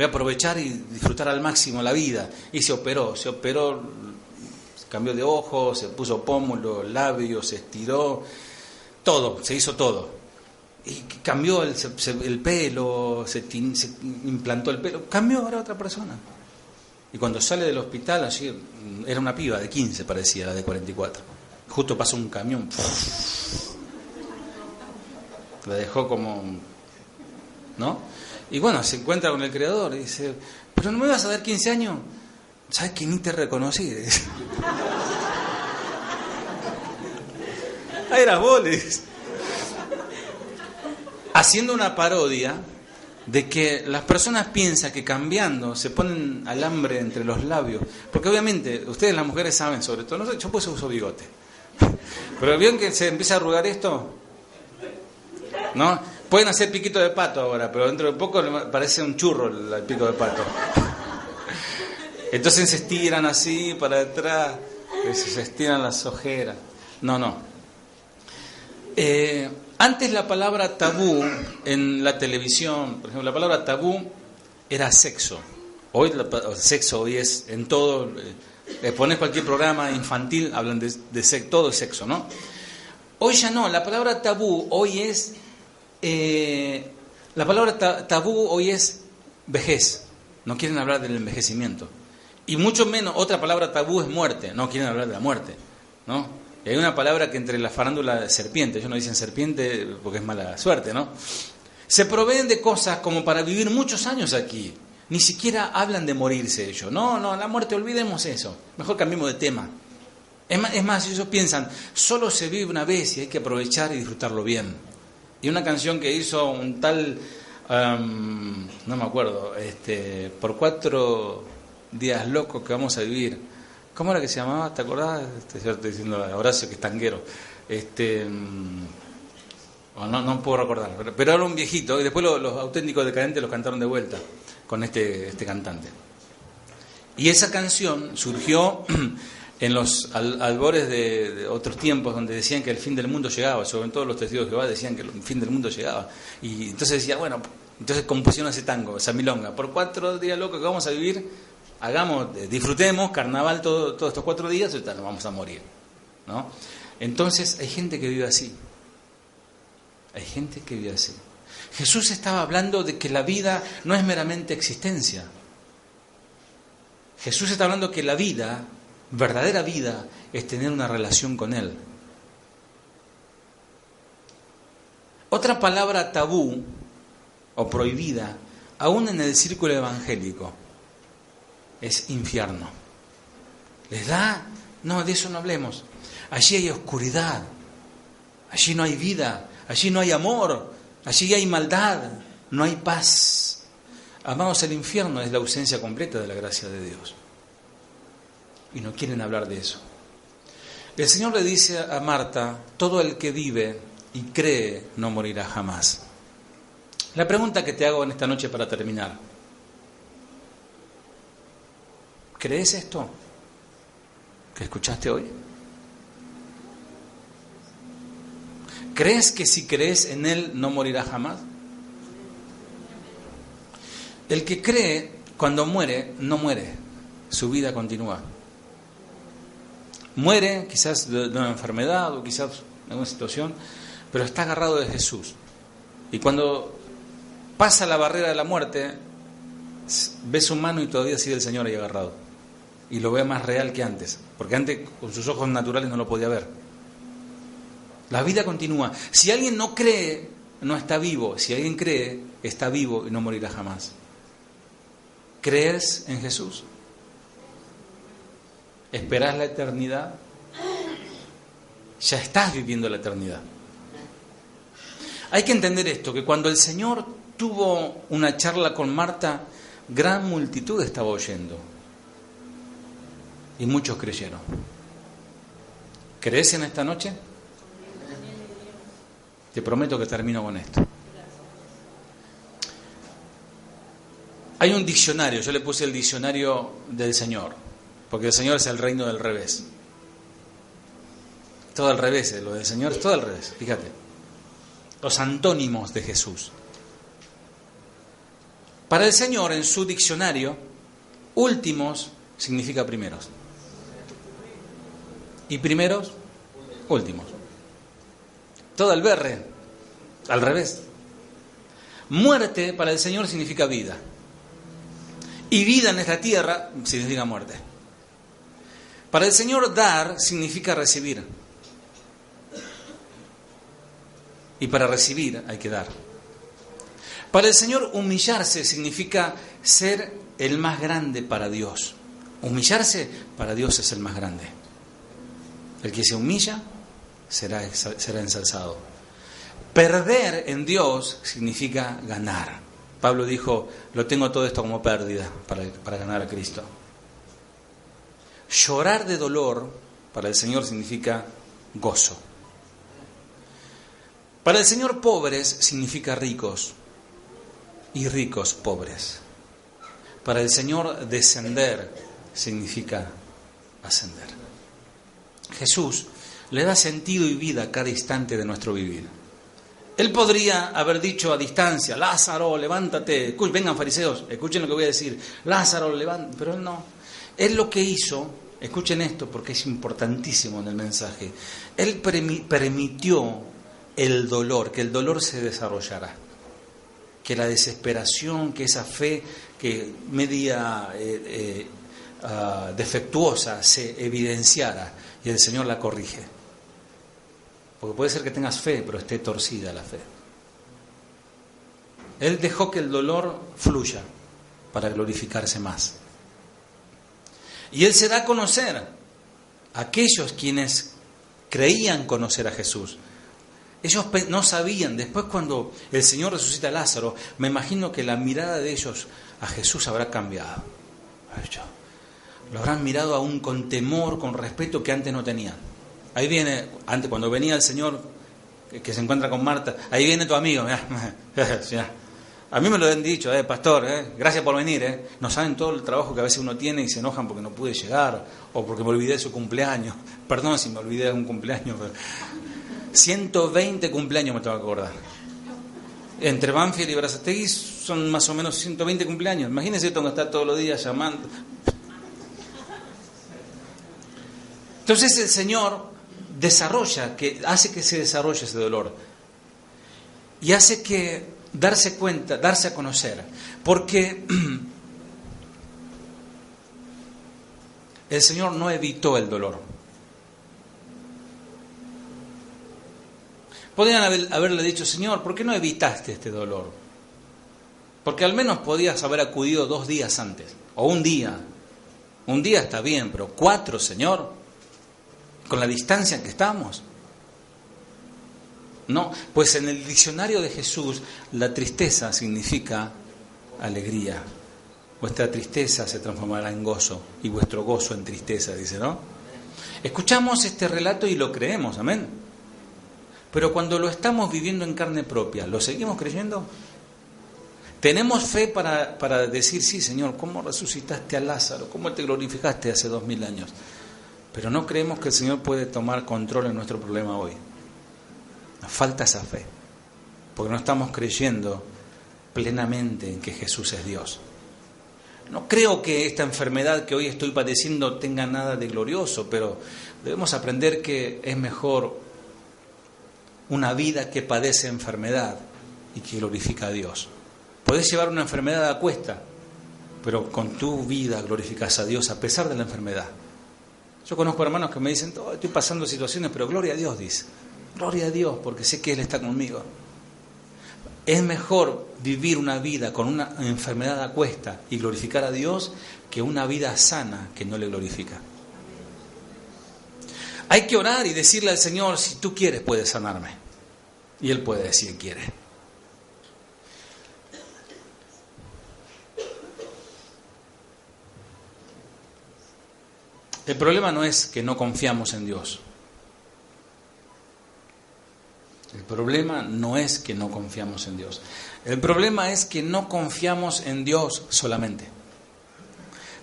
aprovechar y disfrutar al máximo la vida. Y se operó, cambió de ojos, se puso pómulo, labios, se estiró, todo, se hizo todo. Y cambió el pelo, se implantó el pelo, cambió, era otra persona. Y cuando sale del hospital, allí era una piba de 15, parecía, la de 44. Justo pasó un camión, la dejó como, ¿no? Y bueno, se encuentra con el Creador y dice, ¿pero no me vas a dar 15 años? ¿Sabes que ni te reconocí? Ahí eras vos, le dice. Haciendo una parodia de que las personas piensan que cambiando se ponen alambre entre los labios. Porque obviamente, ustedes las mujeres saben sobre todo, no sé, yo pues uso bigote. Pero ¿vieron que se empieza a arrugar esto? ¿No? Pueden hacer piquito de pato ahora, pero dentro de poco parece un churro el pico de pato. Entonces se estiran así para atrás, se estiran las ojeras. No. Antes la palabra tabú en la televisión, por ejemplo, la palabra tabú era sexo. Hoy sexo hoy es en todo. Pones cualquier programa infantil, hablan de sexo, todo es sexo, ¿no? Hoy ya no. La palabra tabú hoy es tabú hoy es vejez. No quieren hablar del envejecimiento. Y mucho menos, otra palabra tabú es muerte. No quieren hablar de la muerte, ¿no? Y hay una palabra que entre la farándula serpiente, ellos no dicen serpiente porque es mala suerte, ¿no? Se proveen de cosas como para vivir muchos años aquí. Ni siquiera hablan de morirse ellos. No, la muerte, olvidemos eso. Mejor cambiemos de tema. Es más, ellos piensan, solo se vive una vez y hay que aprovechar y disfrutarlo bien. Y una canción que hizo un tal, no me acuerdo, por 4 días locos que vamos a vivir. ¿Cómo era que se llamaba? ¿Te acordás? Yo estoy diciendo a Horacio que es tanguero. No puedo recordar. Pero era un viejito y después los auténticos decadentes los cantaron de vuelta con este cantante. Y esa canción surgió en los albores de otros tiempos donde decían que el fin del mundo llegaba, sobre todo los testigos de Jehová decían que el fin del mundo llegaba. Y entonces decía, entonces compusieron ese tango, esa milonga. Por 4 días locos que vamos a vivir, disfrutemos carnaval todos estos 4 días y nos vamos a morir, ¿no? Entonces hay gente que vive así. Hay gente que vive así. Jesús estaba hablando de que la vida no es meramente existencia. Jesús está hablando que la vida, verdadera vida, es tener una relación con Él. Otra palabra tabú o prohibida, aún en el círculo evangélico, es infierno. ¿Les da? No, de eso no hablemos. Allí hay oscuridad, allí no hay vida, allí no hay amor, allí hay maldad, no hay paz. Amados, el infierno es la ausencia completa de la gracia de Dios. Y no quieren hablar de eso. El Señor le dice a Marta, todo el que vive y cree no morirá jamás. La pregunta que te hago en esta noche para terminar, ¿crees esto? que escuchaste hoy? ¿Crees que si crees en Él no morirás jamás? El que cree, cuando muere, no muere. Su vida continúa. Muere quizás de una enfermedad o quizás de alguna situación, pero está agarrado de Jesús. Y cuando pasa la barrera de la muerte, ve su mano y todavía sigue el Señor ahí agarrado. Y lo ve más real que antes, porque antes con sus ojos naturales no lo podía ver. La vida continúa. Si alguien no cree, no está vivo. Si alguien cree, está vivo y no morirá jamás. ¿Crees en Jesús? ¿Esperás la eternidad? Ya estás viviendo la eternidad. Hay que entender esto, que cuando el Señor tuvo una charla con Marta, gran multitud estaba oyendo. Y muchos creyeron. ¿Crees en esta noche? Te prometo que termino con esto. Hay un diccionario, yo le puse el diccionario del Señor, porque el Señor es el reino del revés. Todo al revés, lo del Señor es todo al revés, fíjate. Los antónimos de Jesús. Para el Señor, en su diccionario, últimos significa primeros. Y primeros, últimos. Todo al berre, al revés. Muerte para el Señor significa vida. Y vida en esta tierra significa muerte. Para el Señor dar significa recibir. Y para recibir hay que dar. Para el Señor humillarse significa ser el más grande para Dios. Humillarse para Dios es el más grande. El que se humilla será ensalzado. Perder en Dios significa ganar. Pablo dijo, lo tengo todo esto como pérdida para ganar a Cristo. Llorar de dolor para el Señor significa gozo. Para el Señor pobres significa ricos y ricos pobres. Para el Señor descender significa ascender. Jesús le da sentido y vida a cada instante de nuestro vivir. Él podría haber dicho a distancia, Lázaro, levántate, vengan fariseos, escuchen lo que voy a decir, Lázaro, levántate, pero él no. Él lo que hizo, escuchen esto porque es importantísimo en el mensaje, él permitió el dolor, que el dolor se desarrollara, que la desesperación, que esa fe que media defectuosa se evidenciara y el Señor la corrige. Porque puede ser que tengas fe, pero esté torcida la fe. Él dejó que el dolor fluya para glorificarse más. Y Él se da a conocer a aquellos quienes creían conocer a Jesús. Ellos no sabían, después cuando el Señor resucita a Lázaro, me imagino que la mirada de ellos a Jesús habrá cambiado. Lo habrán mirado aún con temor, con respeto que antes no tenían. Ahí viene, antes cuando venía el Señor, que se encuentra con Marta, ahí viene tu amigo, mirá. A mí me lo han dicho, pastor, gracias por venir, no saben todo el trabajo que a veces uno tiene y se enojan porque no pude llegar, o porque me olvidé de su cumpleaños. Perdón si me olvidé de un cumpleaños, pero 120 cumpleaños me tengo que acordar. Entre Banfield y Berazategui son más o menos 120 cumpleaños. Imagínense esto que está todos los días llamando. Entonces el Señor hace que se desarrolle ese dolor y hace que darse cuenta, darse a conocer, porque el Señor no evitó el dolor. Podrían haberle dicho, Señor, ¿por qué no evitaste este dolor? Porque al menos podías haber acudido 2 días antes, o un día. Un día está bien, pero 4, Señor, con la distancia en que estamos. No, pues en el diccionario de Jesús la tristeza significa alegría. Vuestra tristeza se transformará en gozo y vuestro gozo en tristeza, dice, ¿no? Escuchamos este relato y lo creemos, amén. Pero cuando lo estamos viviendo en carne propia, ¿lo seguimos creyendo? ¿Tenemos fe para decir, sí, Señor, cómo resucitaste a Lázaro? ¿Cómo te glorificaste hace 2000 años? pero no creemos que el Señor puede tomar control en nuestro problema hoy. Nos falta esa fe, porque no estamos creyendo plenamente en que Jesús es Dios. No creo que esta enfermedad que hoy estoy padeciendo tenga nada de glorioso, pero debemos aprender que es mejor una vida que padece enfermedad y que glorifica a Dios. Podés llevar una enfermedad a cuesta, pero con tu vida glorificas a Dios a pesar de la enfermedad. Yo conozco hermanos que me dicen, estoy pasando situaciones, pero gloria a Dios, dice. Gloria a Dios, porque sé que Él está conmigo. Es mejor vivir una vida con una enfermedad a cuesta y glorificar a Dios que una vida sana que no le glorifica. Hay que orar y decirle al Señor, si tú quieres puedes sanarme. Y Él puede decir quiere. El problema no es que no confiamos en Dios. El problema no es que no confiamos en Dios. El problema es que no confiamos en Dios solamente.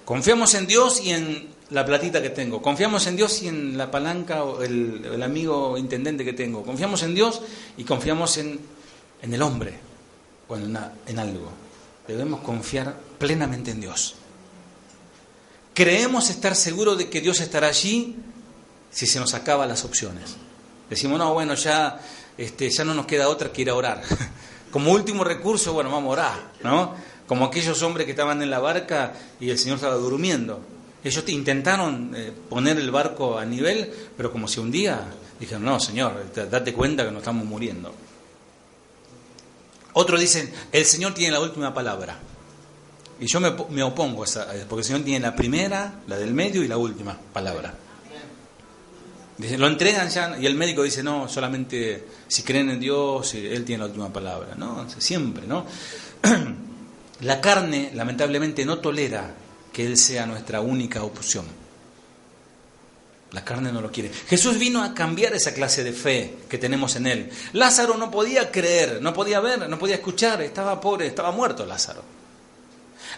Confiamos en Dios y en la platita que tengo. Confiamos en Dios y en la palanca o el amigo intendente que tengo. Confiamos en Dios y confiamos en el hombre o en algo. Debemos confiar plenamente en Dios. Creemos estar seguros de que Dios estará allí si se nos acaban las opciones. Decimos, no, bueno, ya no nos queda otra que ir a orar. Como último recurso, bueno, vamos a orar, ¿no? Como aquellos hombres que estaban en la barca y el Señor estaba durmiendo. Ellos intentaron poner el barco a nivel, pero como se hundía, dijeron, no, Señor, date cuenta que nos estamos muriendo. Otros dicen, el Señor tiene la última palabra. Y yo me opongo a esa, porque el Señor tiene la primera, la del medio y la última palabra. Lo entregan ya y el médico dice, no, solamente si creen en Dios, Él tiene la última palabra. No, siempre, ¿no? La carne, lamentablemente, no tolera que Él sea nuestra única opción. La carne no lo quiere. Jesús vino a cambiar esa clase de fe que tenemos en Él. Lázaro no podía creer, no podía ver, no podía escuchar, estaba pobre, estaba muerto Lázaro.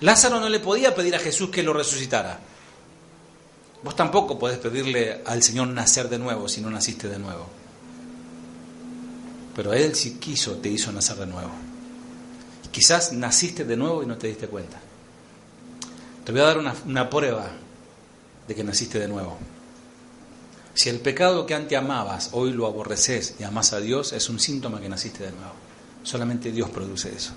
Lázaro no le podía pedir a Jesús que lo resucitara. Vos tampoco podés pedirle al Señor nacer de nuevo si no naciste de nuevo. Pero Él, si quiso, te hizo nacer de nuevo. Y quizás naciste de nuevo y no te diste cuenta. Te voy a dar una prueba de que naciste de nuevo. Si el pecado que antes amabas, hoy lo aborreces y amás a Dios, es un síntoma que naciste de nuevo. Solamente Dios produce eso.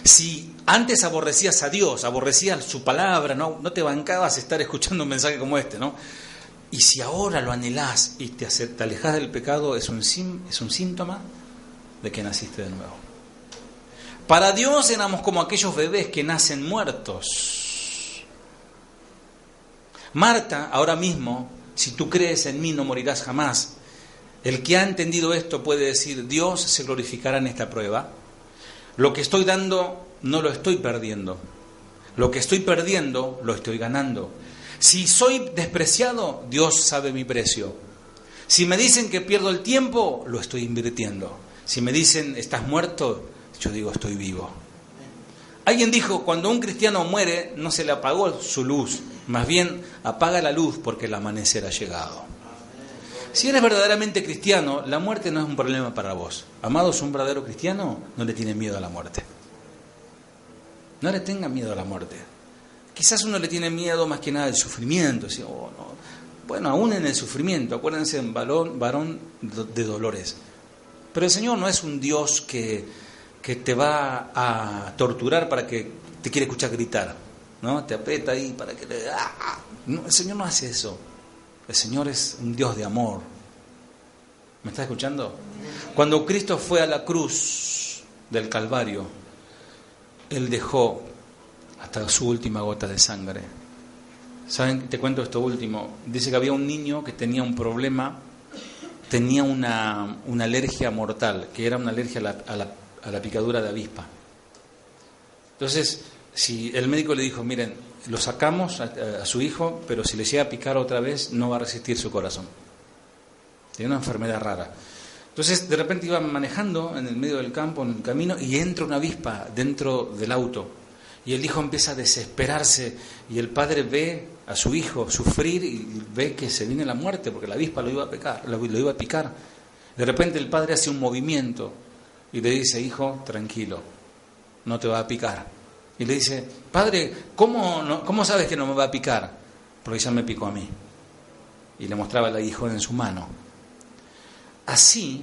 Si antes aborrecías a Dios, aborrecías su palabra, no te bancabas estar escuchando un mensaje como este, ¿no? Y si ahora lo anhelás y te alejás del pecado, es un síntoma de que naciste de nuevo. Para Dios éramos como aquellos bebés que nacen muertos. Marta, ahora mismo, si tú crees en mí no morirás jamás. El que ha entendido esto puede decir, Dios se glorificará en esta prueba. Lo que estoy dando no lo estoy perdiendo. Lo que estoy perdiendo lo estoy ganando. Si soy despreciado, Dios sabe mi precio. Si me dicen que pierdo el tiempo, lo estoy invirtiendo. Si me dicen estás muerto, yo digo estoy vivo. Alguien dijo, cuando un cristiano muere, no se le apagó su luz, más bien apaga la luz porque el amanecer ha llegado. Si eres verdaderamente cristiano, la muerte no es un problema para vos. Amados, un verdadero cristiano no le tiene miedo a la muerte. No le tenga miedo a la muerte. Quizás uno le tiene miedo más que nada al sufrimiento. ¿Sí? Oh, no. Bueno, aún en el sufrimiento, acuérdense, varón de dolores. Pero el Señor no es un Dios que te va a torturar para que te quiere escuchar gritar, ¿no? Te aprieta ahí para que le... No, el Señor no hace eso. El Señor es un Dios de amor. ¿Me estás escuchando? Cuando Cristo fue a la cruz del Calvario, Él dejó hasta su última gota de sangre. ¿Saben? Te cuento esto último. Dice que había un niño que tenía un problema, tenía una alergia mortal, que era una alergia a la picadura de avispa. Entonces, si el médico le dijo, miren, lo sacamos a su hijo, pero si le llega a picar otra vez, no va a resistir su corazón. Tiene una enfermedad rara. Entonces, de repente iban manejando en el medio del campo, en el camino, y entra una avispa dentro del auto. Y el hijo empieza a desesperarse y el padre ve a su hijo sufrir y ve que se viene la muerte porque la avispa lo iba a picar. De repente el padre hace un movimiento y le dice: hijo, tranquilo, no te va a picar. Y le dice: padre, ¿cómo sabes que no me va a picar? Porque ya me picó a mí. Y le mostraba el aguijón en su mano. Así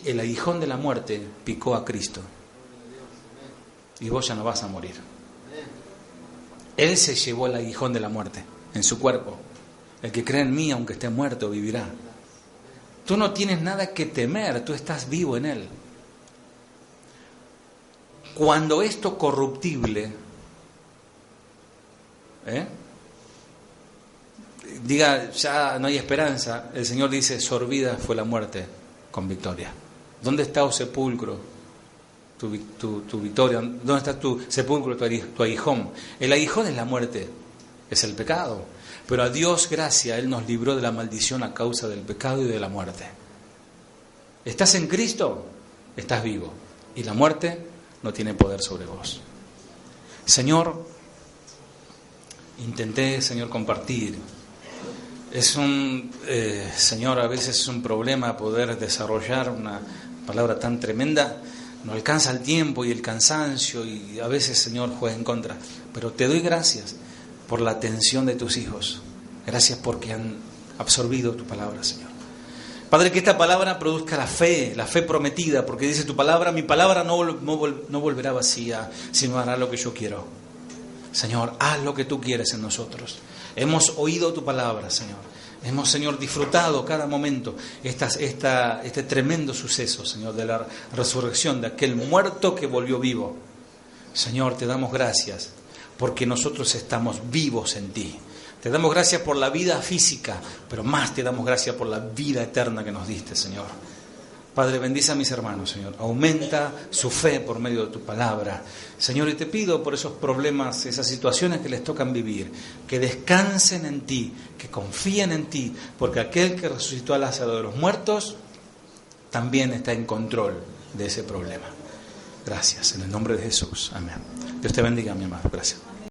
el aguijón de la muerte picó a Cristo. Y vos ya no vas a morir. Él se llevó el aguijón de la muerte en su cuerpo. El que cree en mí, aunque esté muerto, vivirá. Tú no tienes nada que temer, tú estás vivo en Él. Cuando esto corruptible, diga ya no hay esperanza, el Señor dice: sorbida fue la muerte con victoria. ¿Dónde está, oh sepulcro, tu victoria? ¿Dónde está tu sepulcro, tu aguijón? El aguijón es la muerte, es el pecado. Pero a Dios gracia, Él nos libró de la maldición a causa del pecado y de la muerte. ¿Estás en Cristo? Estás vivo. Y la muerte no tiene poder sobre vos. Señor, intenté, Señor, compartir. Señor, a veces es un problema poder desarrollar una palabra tan tremenda. No alcanza el tiempo y el cansancio y a veces, Señor, juega en contra. Pero te doy gracias por la atención de tus hijos. Gracias porque han absorbido tu palabra, Señor. Padre, que esta palabra produzca la fe prometida, porque dice tu palabra: mi palabra no volverá vacía, sino hará lo que yo quiero. Señor, haz lo que tú quieres en nosotros. Hemos oído tu palabra, Señor. Hemos, Señor, disfrutado cada momento este tremendo suceso, Señor, de la resurrección de aquel muerto que volvió vivo. Señor, te damos gracias porque nosotros estamos vivos en ti. Te damos gracias por la vida física, pero más te damos gracias por la vida eterna que nos diste, Señor. Padre, bendice a mis hermanos, Señor. Aumenta su fe por medio de tu palabra. Señor, y te pido por esos problemas, esas situaciones que les tocan vivir, que descansen en ti, que confíen en ti, porque aquel que resucitó a Lázaro de los muertos también está en control de ese problema. Gracias, en el nombre de Jesús. Amén. Dios te bendiga, mi amado. Gracias.